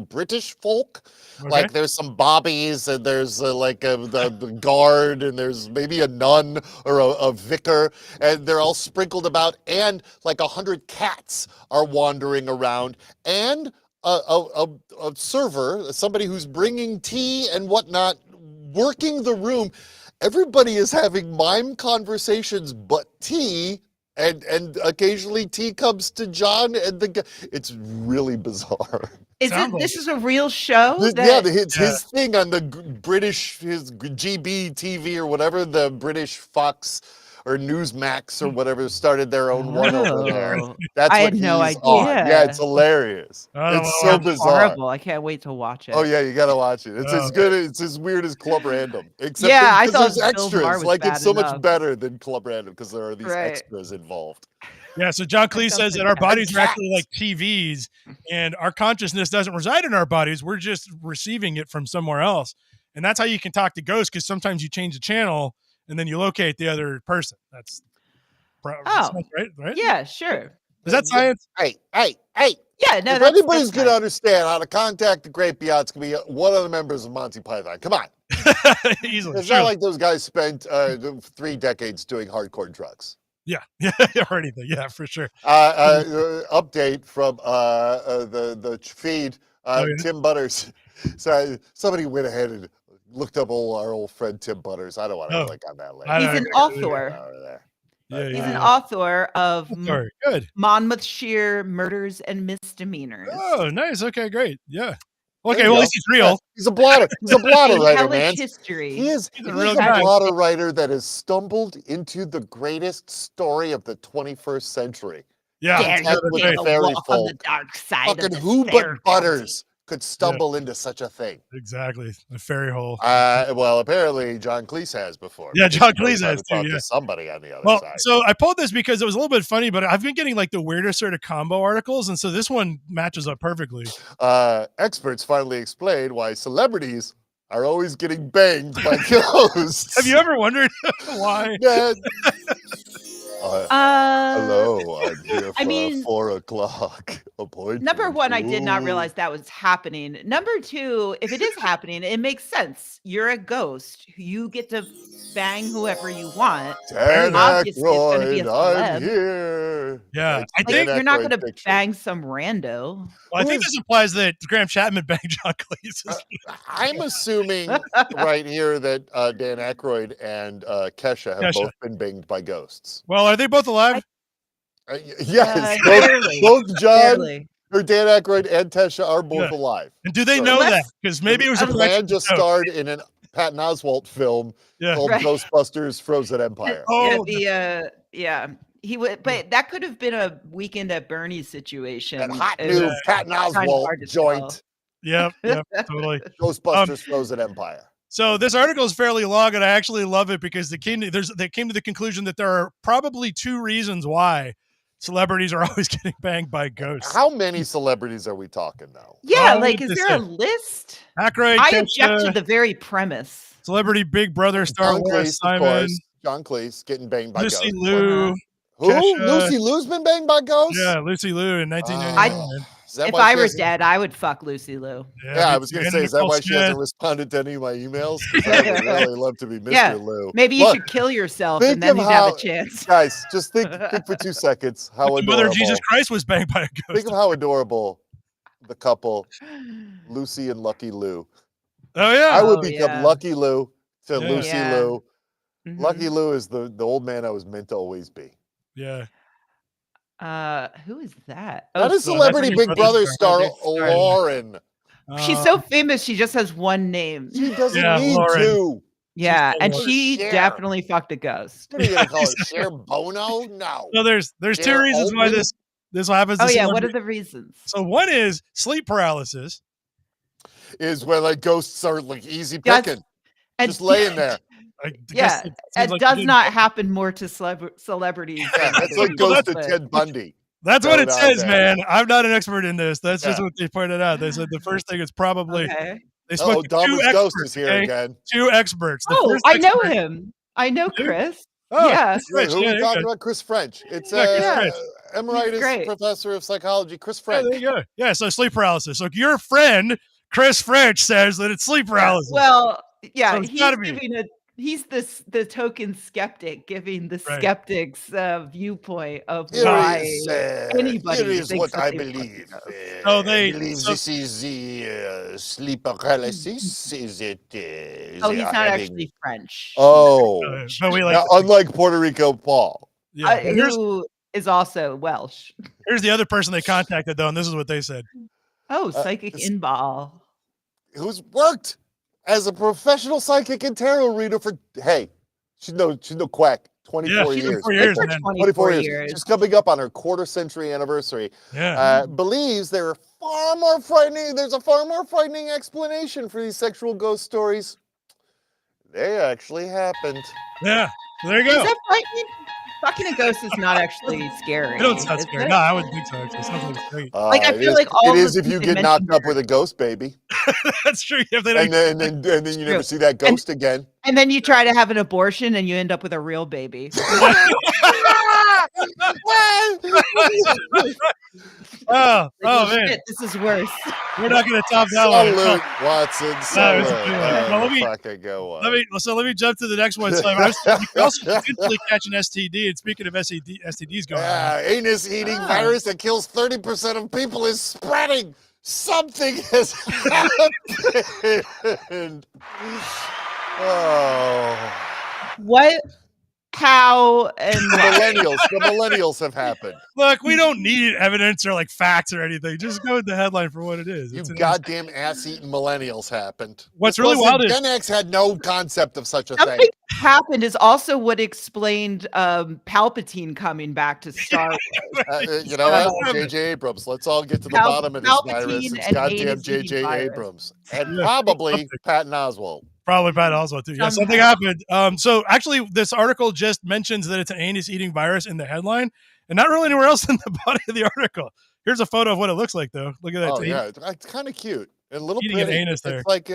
British folk. Okay. Like there's some bobbies and there's the guard and there's maybe a nun or a vicar, and they're all sprinkled about, and like 100 cats are wandering around, and a server, somebody who's bringing tea and whatnot, working the room. Everybody is having mime conversations but tea. And occasionally tea comes to John, and it's really bizarre. This is a real show? His thing on the British, his GB TV or whatever, the British Fox or Newsmax or whatever started their own one over there. That's I had no idea. On. Yeah, it's hilarious. It's so bizarre. Horrible. I can't wait to watch it. Oh yeah, you gotta watch it. It's as good. It's as weird as Club Random. Except I thought there's extras. Like it's so much better than Club Random because there are these extras involved. Yeah, so John Cleese says that our bodies are actually like TVs, and our consciousness doesn't reside in our bodies. We're just receiving it from somewhere else, and that's how you can talk to ghosts. Because sometimes you change the channel, and then you locate the other person. That's right? Yeah, sure. Is that science? Hey. Yeah, no. If anybody's going to understand how to contact the great beyond, it's going to be one of the members of Monty Python. Come on. Easily. It's not like those guys spent 3 decades doing hardcore drugs. Yeah, or anything. Yeah, for sure. Update from the feed. Tim Butters. So somebody went ahead and looked up our old friend Tim Butters. I don't want to click on that link. He's an author. He's an author of Monmouthshire Murders and Misdemeanors. Oh, nice. Okay, great. Yeah. Okay, well, at least he's real. Yeah, he's a blotter. He's a blotter writer, man. History. He's a blotter writer that has stumbled into the greatest story of the 21st century. Yeah, Content with Dare the to fairy walk on the folk. dark side Fucking of the who fair but Butters could stumble into such a thing? exactly. The fairy hole. Well, apparently John Cleese has before. Yeah, because John he knows Cleese how has to too, talk yeah. to somebody on the other Well, side. so I pulled this because it was a little bit funny, but I've been getting like the weirdest sort of combo articles, and so this one matches up perfectly. Experts finally explained why celebrities are always getting banged by ghosts. Have you ever wondered why? Hello, I'm here for I mean, 4 o'clock appointment. number one, I did not Ooh. realize that was happening. Number two, if it is happening, it makes sense. You're a ghost. You get to bang whoever you want. Dan Obviously, it's gonna be a Aykroyd, I'm celeb. here. Yeah, It's I Dan think You're not Aykroyd gonna fiction. bang some rando. Well, I think this implies that Graham Chapman banged John Cleese. I'm assuming right here that Dan Aykroyd and Kesha have both been banged by ghosts. Well, are they both alive? Yes, Barely. both John Barely. or Dan Aykroyd and Tesha are both alive. And do they So- know that? Unless- Because maybe it was a The flex man just starred in a Patton Oswalt film called Right. Ghostbusters Frozen Empire. Yeah, he would, but that could have been a Weekend at Bernie's situation. That hot It new was Patton kind of Oswalt hard to joint. Yep, totally. Ghostbusters Frozen Empire. So this article is fairly long, and I actually love it because they came to the conclusion that there are probably 2 reasons why celebrities are always getting banged by ghosts. How many celebrities are we talking now? Yeah, Oh, like, is this there a is- list? Aykroyd, I Kesha, object to the very premise. Celebrity Big Brother star John Laura Cleese, of Simon, course. John Cleese getting banged by Lucy ghosts. Liu. Who? Kesha. Lucy Liu's been banged by ghosts? Yeah, Lucy Liu in 1999. Is that If why I she were hasn't- dead, I would fuck Lucy Liu. Yeah, I was going to say, is that why she hasn't Smith. responded to any of my emails? 'Cause I would really love to be Mr. Yeah, Liu. maybe you Look, should kill yourself think and then of you'd have how- a chance. Guys, just think for 2 seconds how The Mother adorable. of Jesus Christ was banged by a ghost. Think of how adorable the couple, Lucy and Lucky Lou. Oh yeah, I would Oh, become yeah. Lucky Lou to Yeah. Lucy Yeah. Lou. Mhm. Lucky Lou is the old man I was meant to always be. yeah. Who is that? That is so Celebrity that's Big Brother star Brother star. Lauren. She's so famous, she just has one name. She doesn't Yeah, need Lauren. to. Yeah, so and Lauren. she Cher. definitely fucked a ghost. What are you going to call her? Cher Bono? No. So there's 2 Cher reasons why Altman? this happens. To Oh yeah, what celebrity- are the reasons? So one is sleep paralysis. Is where like ghosts are like easy That's- picking. And Just laying there. I Yeah, guess it seems it like does you not happen more to celebrities. Yeah, than that's like to Ghost of that's- Ted Bundy. That's what Throw it it out says, there. man. I'm not an expert in this. That's just Yeah. what they pointed out. They said the first thing is probably Okay. they spoke Oh, to 2 Dahmer's experts. ghost is here okay? again. 2 experts. The Oh, first I know expert- him. I know You do? Chris. Oh, Yeah. Chris French. Who are Yeah, we talking yeah. about? Chris French. It's Yeah, Chris Yeah. French. Emeritus great. Professor of Psychology, Chris Yeah, French. there you go. Yeah, so sleep paralysis. So your friend Chris French says that it's sleep paralysis. Well, yeah, So it's he's gotta be. he's the token skeptic, giving the Right. skeptics viewpoint of Here why is, anybody here is thinks what that I they fucked a believe. ghost. So I they- believe so- this is the sleep paralysis. Is it? Oh, he's not actually French. Oh, but we like now, unlike Puerto Rico Paul. yeah. Here's Who is also Welsh. the other person they contacted though, and this is what they said. Oh, psychic it's- inbal. Who's worked as a professional psychic and tarot reader for she's no quack. 24 she's been years. 4 years, For man. 24 years. years. She's coming up on her quarter-century anniversary. Yeah. Believes there are far more frightening. There's a far more frightening explanation for these sexual ghost stories. They actually happened. Yeah. So there you Is go. that frightening? Fucking a ghost is not actually scary. It don't sound is scary. it? No, I wouldn't think so. Actually, it sounds like great. Like, I It feel is- like all it is the if you things they get knocked mentioned up with a ghost baby, That's true. If they and then you never true. see that ghost again. And then you try to have an abortion and you end up with a real baby. oh Like, man, shit, this is worse. we're not going to top that one. Salute, Watson. No, it's a Salute. good one. Well, let me- Fucking go on. Let me jump to the next one. So you can also potentially catch an STD. And speaking of STDs going on, Anus eating virus that kills 30% of people is spreading. Something has happened. Oh. What how and The why? millennials have happened. Look, we don't need evidence or like facts or anything. Just go with the headline for what it is. You It's an goddamn ass-eating millennials happened. What's really wild is Gen X had no concept of such a Something thing. happened is also what explained Palpatine coming back to Star Wars. You know what? J.J. Abrams. Let's all get to the bottom of this virus. Palpatine It's and goddamn anus eating J.J. virus. Abrams. And Yeah, probably something. Patton Oswalt. Probably Pat Oswalt too. Yeah, something happened. So actually, this article just mentions that it's an anus-eating virus in the headline, and not really anywhere else in the body of the article. Here's a photo of what it looks like, though. Look at that. Oh yeah, it's kind of cute and a little Eating pretty. an anus there. It's like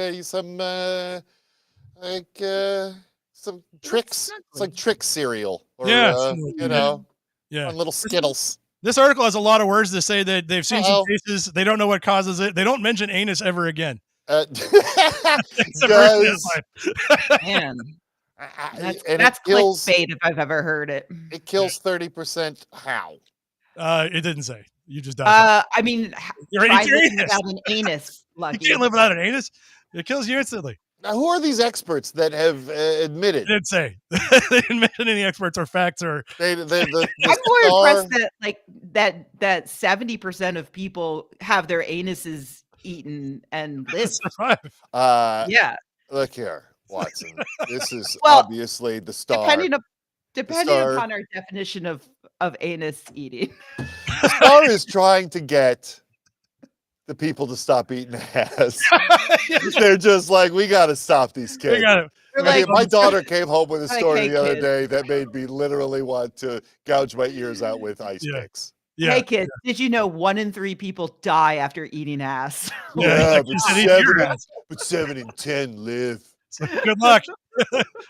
some tricks. It's like trick cereal. Or, Yeah, you know, yeah. fun little Skittles. This article has a lot of words to say that they've seen Uh-oh. some cases. They don't know what causes it. They don't mention anus ever again. Does, Man, and that's kills, clickbait if I've ever heard it. It kills 30%. How? It didn't say. You just died. I mean, You're try eating your living anus. without an anus. You Lucky. can't live without an anus. It kills you instantly. Now, who are these experts that have admitted? They didn't say. They didn't mention any experts or facts or. The I'm more impressed that that 70% of people have their anuses eaten and live. Yeah. Look here, Watson. This is Well, obviously the star. Depending upon our definition of anus eating. The star is trying to get the people to stop eating ass. They're just like, we got to stop these kids. We got Like, my daughter came home with a like, story hey, the other kids. day that made me literally want to gouge my ears out with ice picks. Yeah. Hey kids, did you know 1 in 3 people die after eating ass? Yeah, Yeah, but 7 in 10 live. So good luck.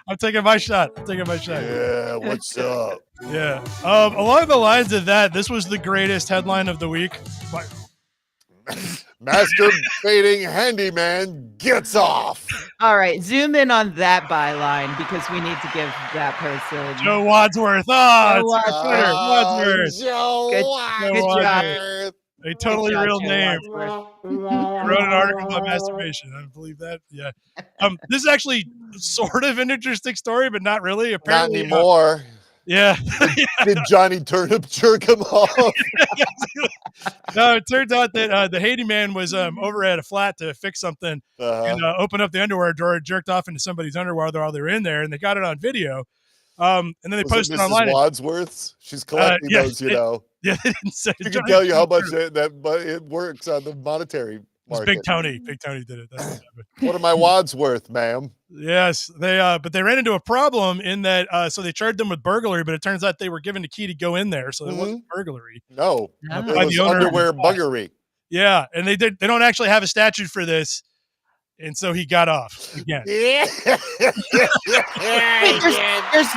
I'm taking my shot. Yeah, what's up? Yeah. Along the lines of that, this was the greatest headline of the week. Masturbating handyman gets off. All right, zoom in on that byline because we need to give that person Joe Wadsworth. Oh, Joe it's Twitter. Wadsworth. Joe Good Wadsworth. A totally Good job, real Joe name. Wadsworth. Wrote an article about masturbation. I believe that. Yeah. This is actually sort of an interesting story, but not really. Apparently, Not anymore. Yeah. Did Johnny Turnip jerk him off? No, it turns out that the handyman was over at a flat to fix something and opened up the underwear drawer, jerked off into somebody's underwear while they were in there, and they got it on video. And then they posted it online. Wadsworth's? She's collecting those, you know. Yeah, they didn't say. She can tell you how much it works on the monetary market. Big Tony. Big Tony did it. That's what happened. What am I Wadsworth, ma'am? Yes, they but they ran into a problem in that so they charged them with burglary, but it turns out they were given the key to go in there, so it wasn't burglary. No, No. it was underwear buggery. Yeah, and they don't actually have a statute for this, and so he got off again. Wait, there's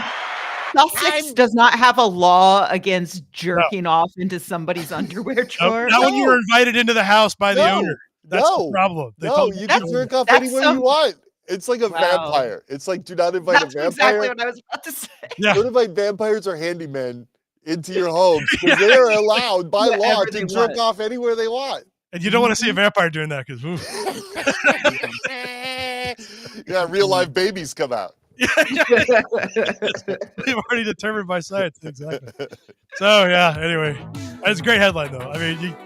Sussex does not have a law against jerking off into somebody's underwear drawer. Not when you were invited into the house by the owner. That's the problem. You can jerk off anywhere you want. It's like a vampire. It's like, do not invite a vampire. That's exactly what I was about to say. Yeah. Don't invite vampires or handymen into your homes because they are allowed by law to jerk off anywhere they want. And you don't want to see a vampire doing that because yeah, real live babies come out. They've already determined by science. Exactly. So yeah, anyway. That's a great headline though. I mean,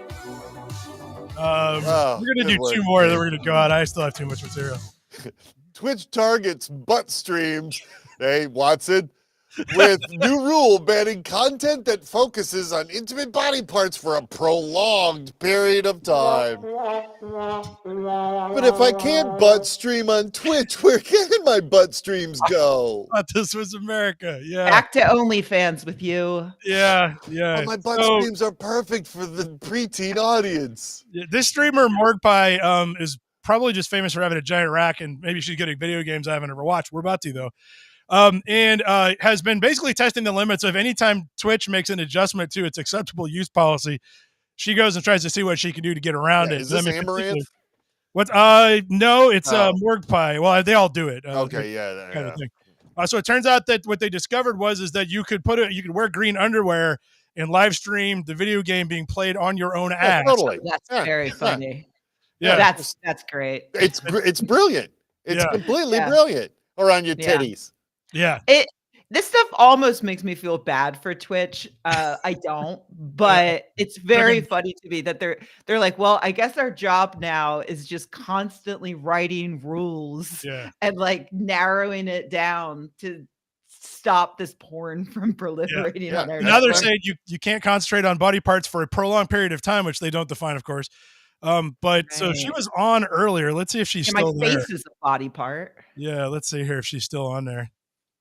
we're gonna do two more, then we're gonna go out. I still have too much material. Twitch targets butt streams. Hey, Watson. With new rule banning content that focuses on intimate body parts for a prolonged period of time. But if I can't butt stream on Twitch, where can my butt streams go? I thought this was America. Yeah. Back to OnlyFans with you. Yeah. Oh, my butt streams are perfect for the preteen audience. This streamer, Morgpie, is probably just famous for having a giant rack, and maybe she's good at video games I haven't ever watched. We're about to, though. And has been basically testing the limits of any time Twitch makes an adjustment to its acceptable use policy, she goes and tries to see what she can do to get around it. Is this Amaranth? What? No, it's Morgpie. Well, they all do it. Okay, kind of thing. So it turns out that what they discovered was that you could you could wear green underwear and live stream the video game being played on your own ass. Totally. That's very funny. Yeah, that's great. It's brilliant. It's completely brilliant. Or on your titties. Yeah. This stuff almost makes me feel bad for Twitch. I don't, but it's very funny to me that they're like, well, I guess our job now is just constantly writing rules and like narrowing it down to stop this porn from proliferating on our Now they're network. saying you can't concentrate on body parts for a prolonged period of time, which they don't define, of course. But so she was on earlier. Let's see if she's still there. My face is a body part. Yeah, let's see here if she's still on there.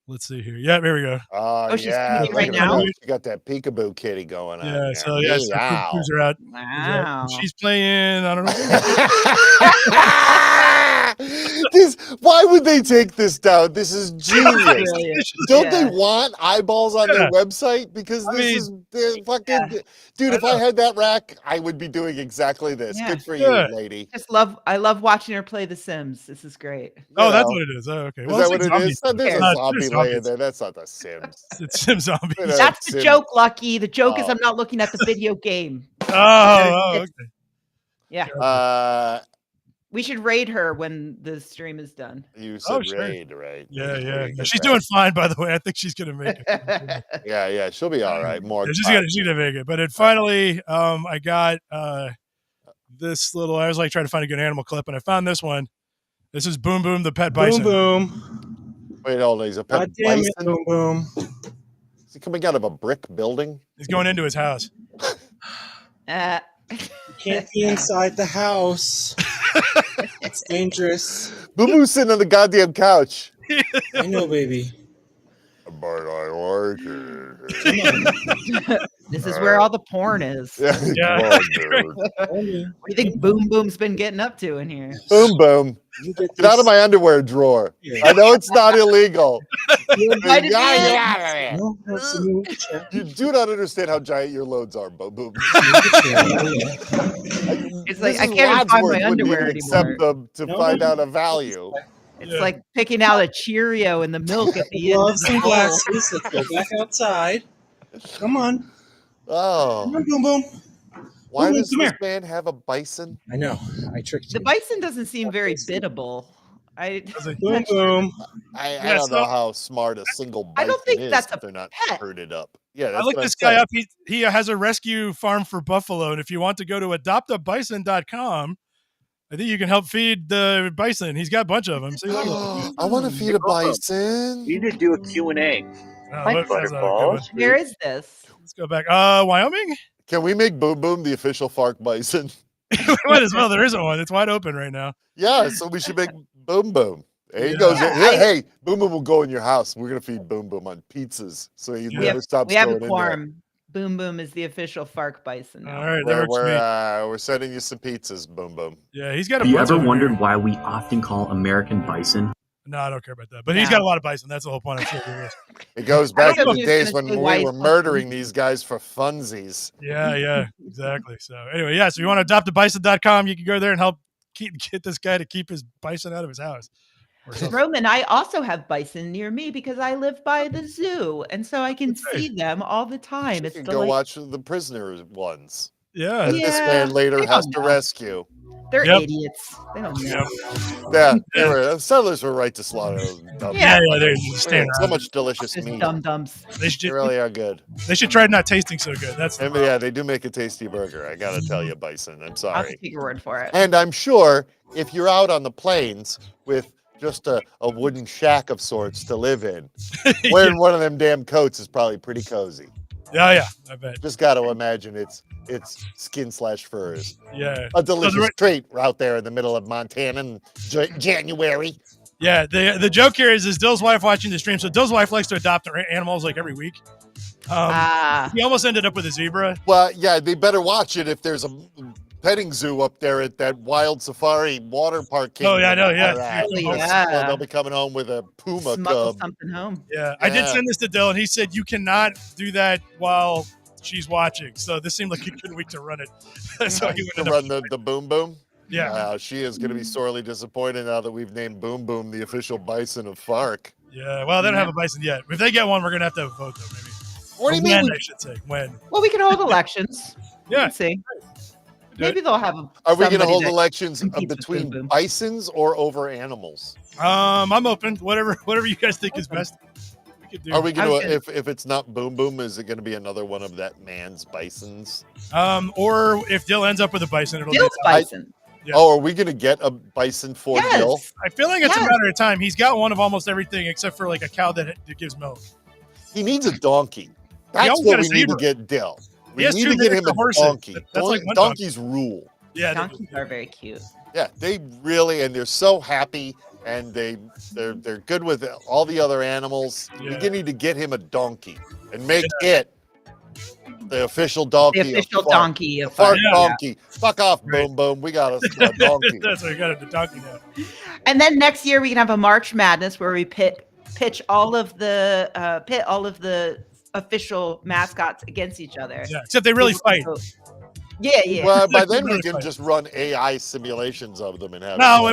Let's see here. Yeah, there we go. Oh, she's tweeting right now. She got that peekaboo kitty going on. Yeah, so so are out. Wow. She's playing. I don't know. Why would they take this down? This is genius. Don't they want eyeballs on their website? Because this is fucking dude. If I had that rack, I would be doing exactly this. Good for you, lady. I love watching her play The Sims. This is great. Oh, that's what it is. Oh, okay. Well, is that what it is? There's a zombie laying there. That's not The Sims. It's Sim Zombies. That's the joke, Lucky. The joke is I'm not looking at the video game. Okay. Yeah. We should raid her when the stream is done. You said raid, right? Yeah. She's doing fine, by the way. I think she's gonna make it. Yeah, she'll be all right. She's gonna make it. But it finally, I got this little. I was like trying to find a good animal clip, and I found this one. This is Boom Boom, the pet bison. Boom Boom. Wait, hold on. He's a pet bison. Boom Boom. Is he coming out of a brick building? He's going into his house. You can't be inside the house. It's dangerous. Boo Boo's sitting on the goddamn couch. I know, baby. But I like it. This is where all the porn is. Yeah. What do you think Boom Boom's been getting up to in here? Boom Boom. Get out of my underwear drawer. I know it's not illegal. You do not understand how giant your loads are, Boom Boom. It's like I can't even find my underwear anymore. Accept them to find out a value. It's like picking out a Cheerio in the milk at the end. Gloves and glasses. Let's go back outside. Come on. Oh. Come on, Boom Boom. Why does this man have a bison? I know. I tricked you. The bison doesn't seem very biddable. Boom Boom. I don't know how smart a single bison I don't think is that's if they're not herded up. Yeah, that's I looked this guy up. He has a rescue farm for buffalo, and if you want to go to adoptabison.com, I think you can help feed the bison. He's got a bunch of them. So I want to feed a bison. You need to do a Q&A. Where is this? Let's go back. Wyoming? Can we make Boom Boom the official Fark bison? Might as well. There isn't one. It's wide open right now. Yeah, so we should make Boom Boom. There he goes. Hey, Boom Boom will go in your house. We're going to feed Boom Boom on pizzas so he never stops going in there. We have a quorum. Boom Boom is the official Fark bison now. All right, we're sending you some pizzas, Boom Boom. Yeah, he's got a Have you ever wondered why we often call American bison? No, I don't care about that. But he's got a lot of bison. That's the whole point. I'm sure it goes back to the days when we were murdering these guys for funsies. Yeah, exactly. So anyway, so you want to adoptabison.com, you can go there and help get this guy to keep his bison out of his house. Roman, I also have bison near me because I live by the zoo, and so I can see them all the time. You can go watch the prisoner ones. Yeah. That this man later has to rescue. They're idiots. They don't know. Yeah, settlers were right to slaughter them. Yeah, they're staying so much delicious meat. Dum-dums. They really are good. They should try not tasting so good. They do make a tasty burger. I gotta tell you, Bison. I'm sorry. I'll take your word for it. And I'm sure if you're out on the plains with just a wooden shack of sorts to live in, wearing one of them damn coats is probably pretty cozy. Yeah, I bet. Just got to imagine it's skin/furs. Yeah, a delicious treat out there in the middle of Montana in January. Yeah, the joke here is Dill's wife watching the stream. So Dill's wife likes to adopt animals like every week. He almost ended up with a zebra. Well, yeah, they better watch it if there's a petting zoo up there at that wild safari water park. Oh yeah, I know. Yeah, they'll be coming home with a puma Smuggle cub. Something home. Yeah, I did send this to Dill, and he said you cannot do that while she's watching. So this seemed like a good week to run it. So he to run the Boom Boom. Yeah, she is going to be sorely disappointed now that we've named Boom Boom the official bison of Fark. Yeah, well, they don't have a bison yet. If they get one, we're gonna have to have a vote though, maybe. What do you mean? I should say when. Well, we can hold elections. Yeah, see. Maybe they'll have. Are we going to hold elections between bisons or over animals? I'm open. Whatever you guys think is best. could do. Are we going to, if it's not Boom Boom, is it going to be another one of that man's bisons? Or if Dill ends up with a bison, it'll Dill's be bison. Yeah. Oh, are we going to get a bison for Dill? I feel like it's a matter of time. He's got one of almost everything except for like a cow that gives milk. He needs a donkey. That's what we need to get Dill. We need to get him a donkey. That's like donkeys rule. Yeah, donkeys are very cute. Yeah, they really, and they're so happy, and they're good with all the other animals. Yeah. We need to get him a donkey and make it the official donkey. The official donkey of Fart donkey. Fuck off, Boom Boom. We got a donkey. That's what we got, a donkey now. And then next year we can have a March Madness where we pitch all of the official mascots against each other. Yeah, except they really fight. Yeah. Well, by then we can just run AI simulations of them and have. No.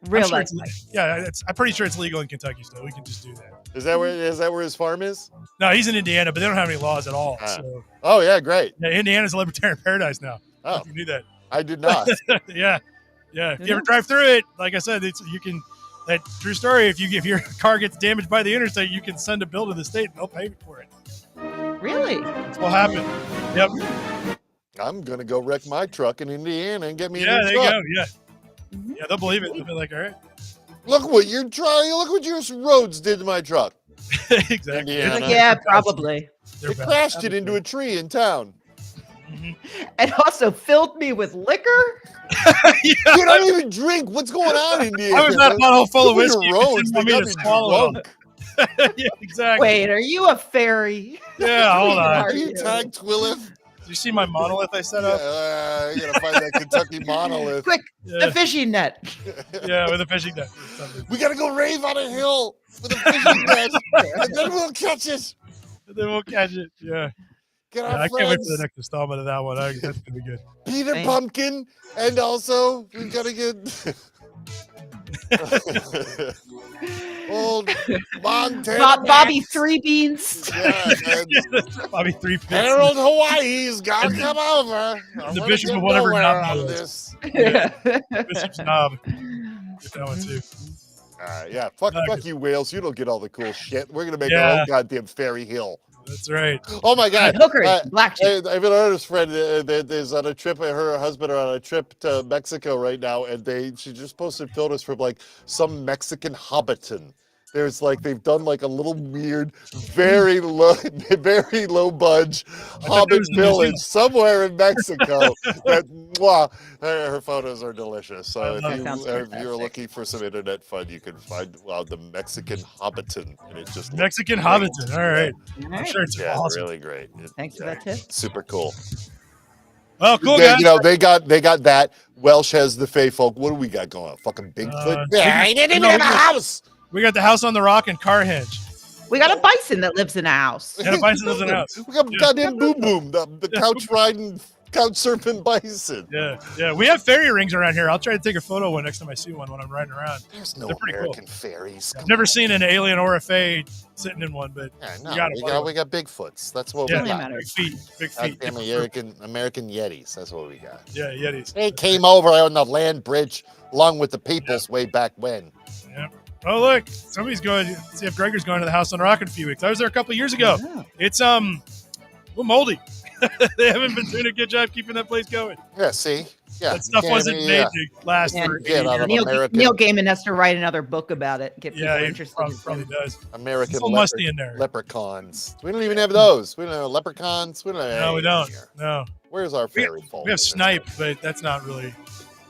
Real life. I'm pretty sure it's legal in Kentucky still. We can just do that. Is that where his farm is? No, he's in Indiana, but they don't have any laws at all. So. Oh yeah, great. Yeah, Indiana's a libertarian paradise now. Oh, you knew that. I did not. Yeah. If you ever drive through it, like I said, you can. That true story. If your car gets damaged by the interstate, you can send a bill to the state and they'll pay for it. Really? That's what happened. Yep. I'm gonna go wreck my truck in Indiana and get me a new truck. You go. Yeah, they'll believe it. They'll be like, all right. Look what you're trying. Look what your roads did to my truck. Exactly. Indiana. Yeah, probably. They crashed it into a tree in town. Mm-hmm. And also filled me with liquor. You don't even drink. What's going on, Indiana? I was not a bottle full of whiskey. Roads, they got me drunk. Yeah, exactly. Wait, are you a fairy? Yeah, hold on. Are you Tag Twillith? Did you see my monolith I set up? You gotta find that Kentucky monolith. Quick, the fishing net. Yeah, with a fishing net. We gotta go rave on a hill with a fishing net, and then we'll catch it. Yeah. Get our I friends. can't wait for the next installment of that one. That's gonna be good. Peter Pumpkin, and also we gotta get old Montana. Bobby Three Beans. Yeah, Bobby Three Beans. Harold Hawaii's gotta come over. The Bishop of whatever knob on this. Bishop's knob. Get that one too. Yeah, fuck you, Wales. You don't get all the cool shit. We're gonna make our own goddamn fairy hill. That's right. Oh my God, hookers, black chicks. I have an artist friend that is on a trip. Her husband are on a trip to Mexico right now, and she just posted photos from like some Mexican Hobbiton. There's like they've done like a little weird, very low budge Hobbit village somewhere in Mexico. Her photos are delicious. So if you're looking for some internet fun, you can find the Mexican Hobbiton, and it just Mexican Hobbiton. All right, I'm sure it's awesome. Really great. Thanks for that tip. Super cool. Oh, cool, guys. They got that. Welsh has the Fey folk. What do we got going on? Fucking Bigfoot. I didn't even have a house. We got the House on the Rock and Carhenge. We got a bison that lives in a house. Yeah, a bison lives in a house. We got goddamn Boom Boom, the couch riding, couch surfing bison. Yeah. We have fairy rings around here. I'll try to take a photo one next time I see one when I'm riding around. There's no pretty American cool. fairies. I've never seen an alien or a fae sitting in one, but we got Bigfoots. That's what we got. Big feet. American Yetis. That's what we got. Yeah, Yetis. They came over on the land bridge along with the peoples way back when. Yeah. Oh, look, somebody's going. See if Gregor's going to the House on the Rock in a few weeks. I was there a couple of years ago. Yeah. It's moldy. They haven't been doing a good job keeping that place going. Yeah, see? Yeah. That stuff wasn't made to last for Neil Gaiman has to write another book about it. Get people interested. Probably does. American musty in there. Leprechauns. We don't even have those. We don't have leprechauns. We don't have No, we don't. No. Where's our fairy folk? We have snipe, but that's not really...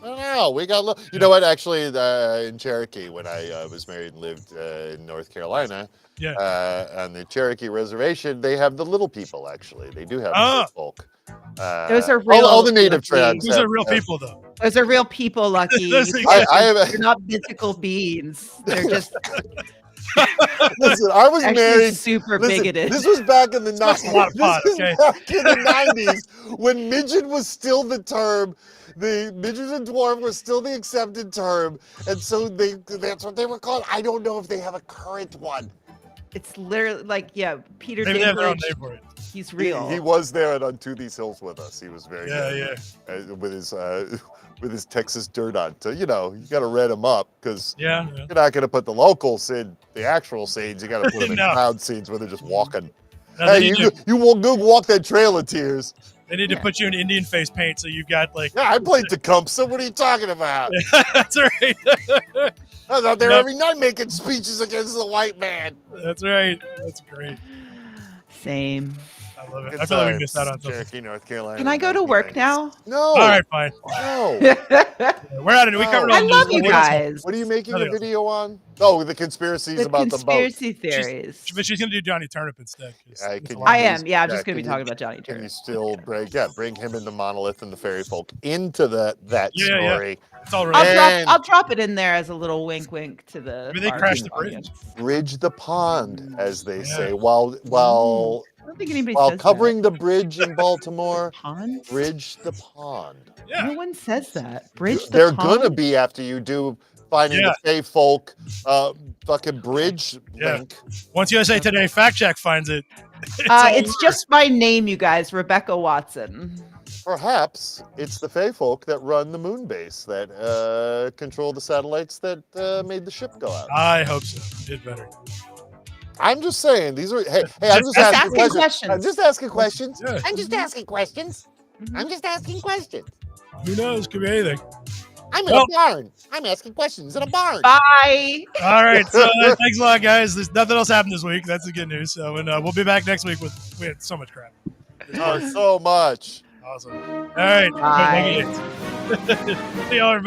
I don't know. We got, you know what? Actually, in Cherokee, when I was married and lived in North Carolina, on the Cherokee reservation, they have the little people. Actually, they do have the folk. Those are real. All the native tribes. Those are real people, though. Those are real people, Lucky. They're not mythical beings. They're just. Listen, I was married. Super bigoted. This was back in the 90s. Back in the 90s when midget was still the term. The midget and dwarf was still the accepted term, and so that's what they were called. I don't know if they have a current one. It's literally like, Peter They have their own Dinklage. name for it. He's real. He was there at Unto These Hills with us. He was very Yeah, good. With his Texas dirt on. So, you got to red him up because yeah. you're not going to put the locals in the actual scenes. You got to put them in No. crowd scenes where they're just walking. No, Hey, you won't go walk that trail of tears. They need to put you in Indian face paint so you've got like. Yeah, I played Tecumseh. What are you talking about? That's right. I was out there every night making speeches against the white man. That's right. That's great. Same. I love it. I feel like we missed out on something. Cherokee, North Carolina. Can I go to work now? No. All right, fine. No. We're out of it. We covered all I the love news. you guys. What are you making Nothing a else. video on? Oh, the conspiracies The about conspiracy the boat. theories. But she's going to do Johnny Turnip instead. I am. Yeah, I'm just can going to be you- talking about Johnny Can you Turnip. still bring him and the Monolith and the Fairy Folk into that Yeah. story? It's all right. I'll drop it in there as a little wink to the. Maybe they crashed the bridge. audience. Bridge the pond, as they say, Yeah. while I don't think anybody while says covering the bridge in Baltimore. that. Pond? Bridge the pond. Yeah. No one says that. Bridge the They're pond. gonna be after you do finding the Fey Folk fucking bridge Yeah. link. Once USA Today fact check finds it. It's just my name, you guys. Rebecca Watson. Perhaps it's the Fey Folk that run the moon base that control the satellites that made the ship go out. I hope so. Did better. I'm just saying these are. Hey, I'm just asking questions. I'm just asking questions. Yeah. I'm just asking questions. Mhm. I'm just asking questions. Who knows? Could be anything. I'm in a barn. I'm asking questions in a barn. Bye. All right. So thanks a lot, guys. There's nothing else happened this week. That's the good news. So, and we'll be back next week we had so much crap. Oh, so much. Awesome. All right. Bye. See y'all, everybody.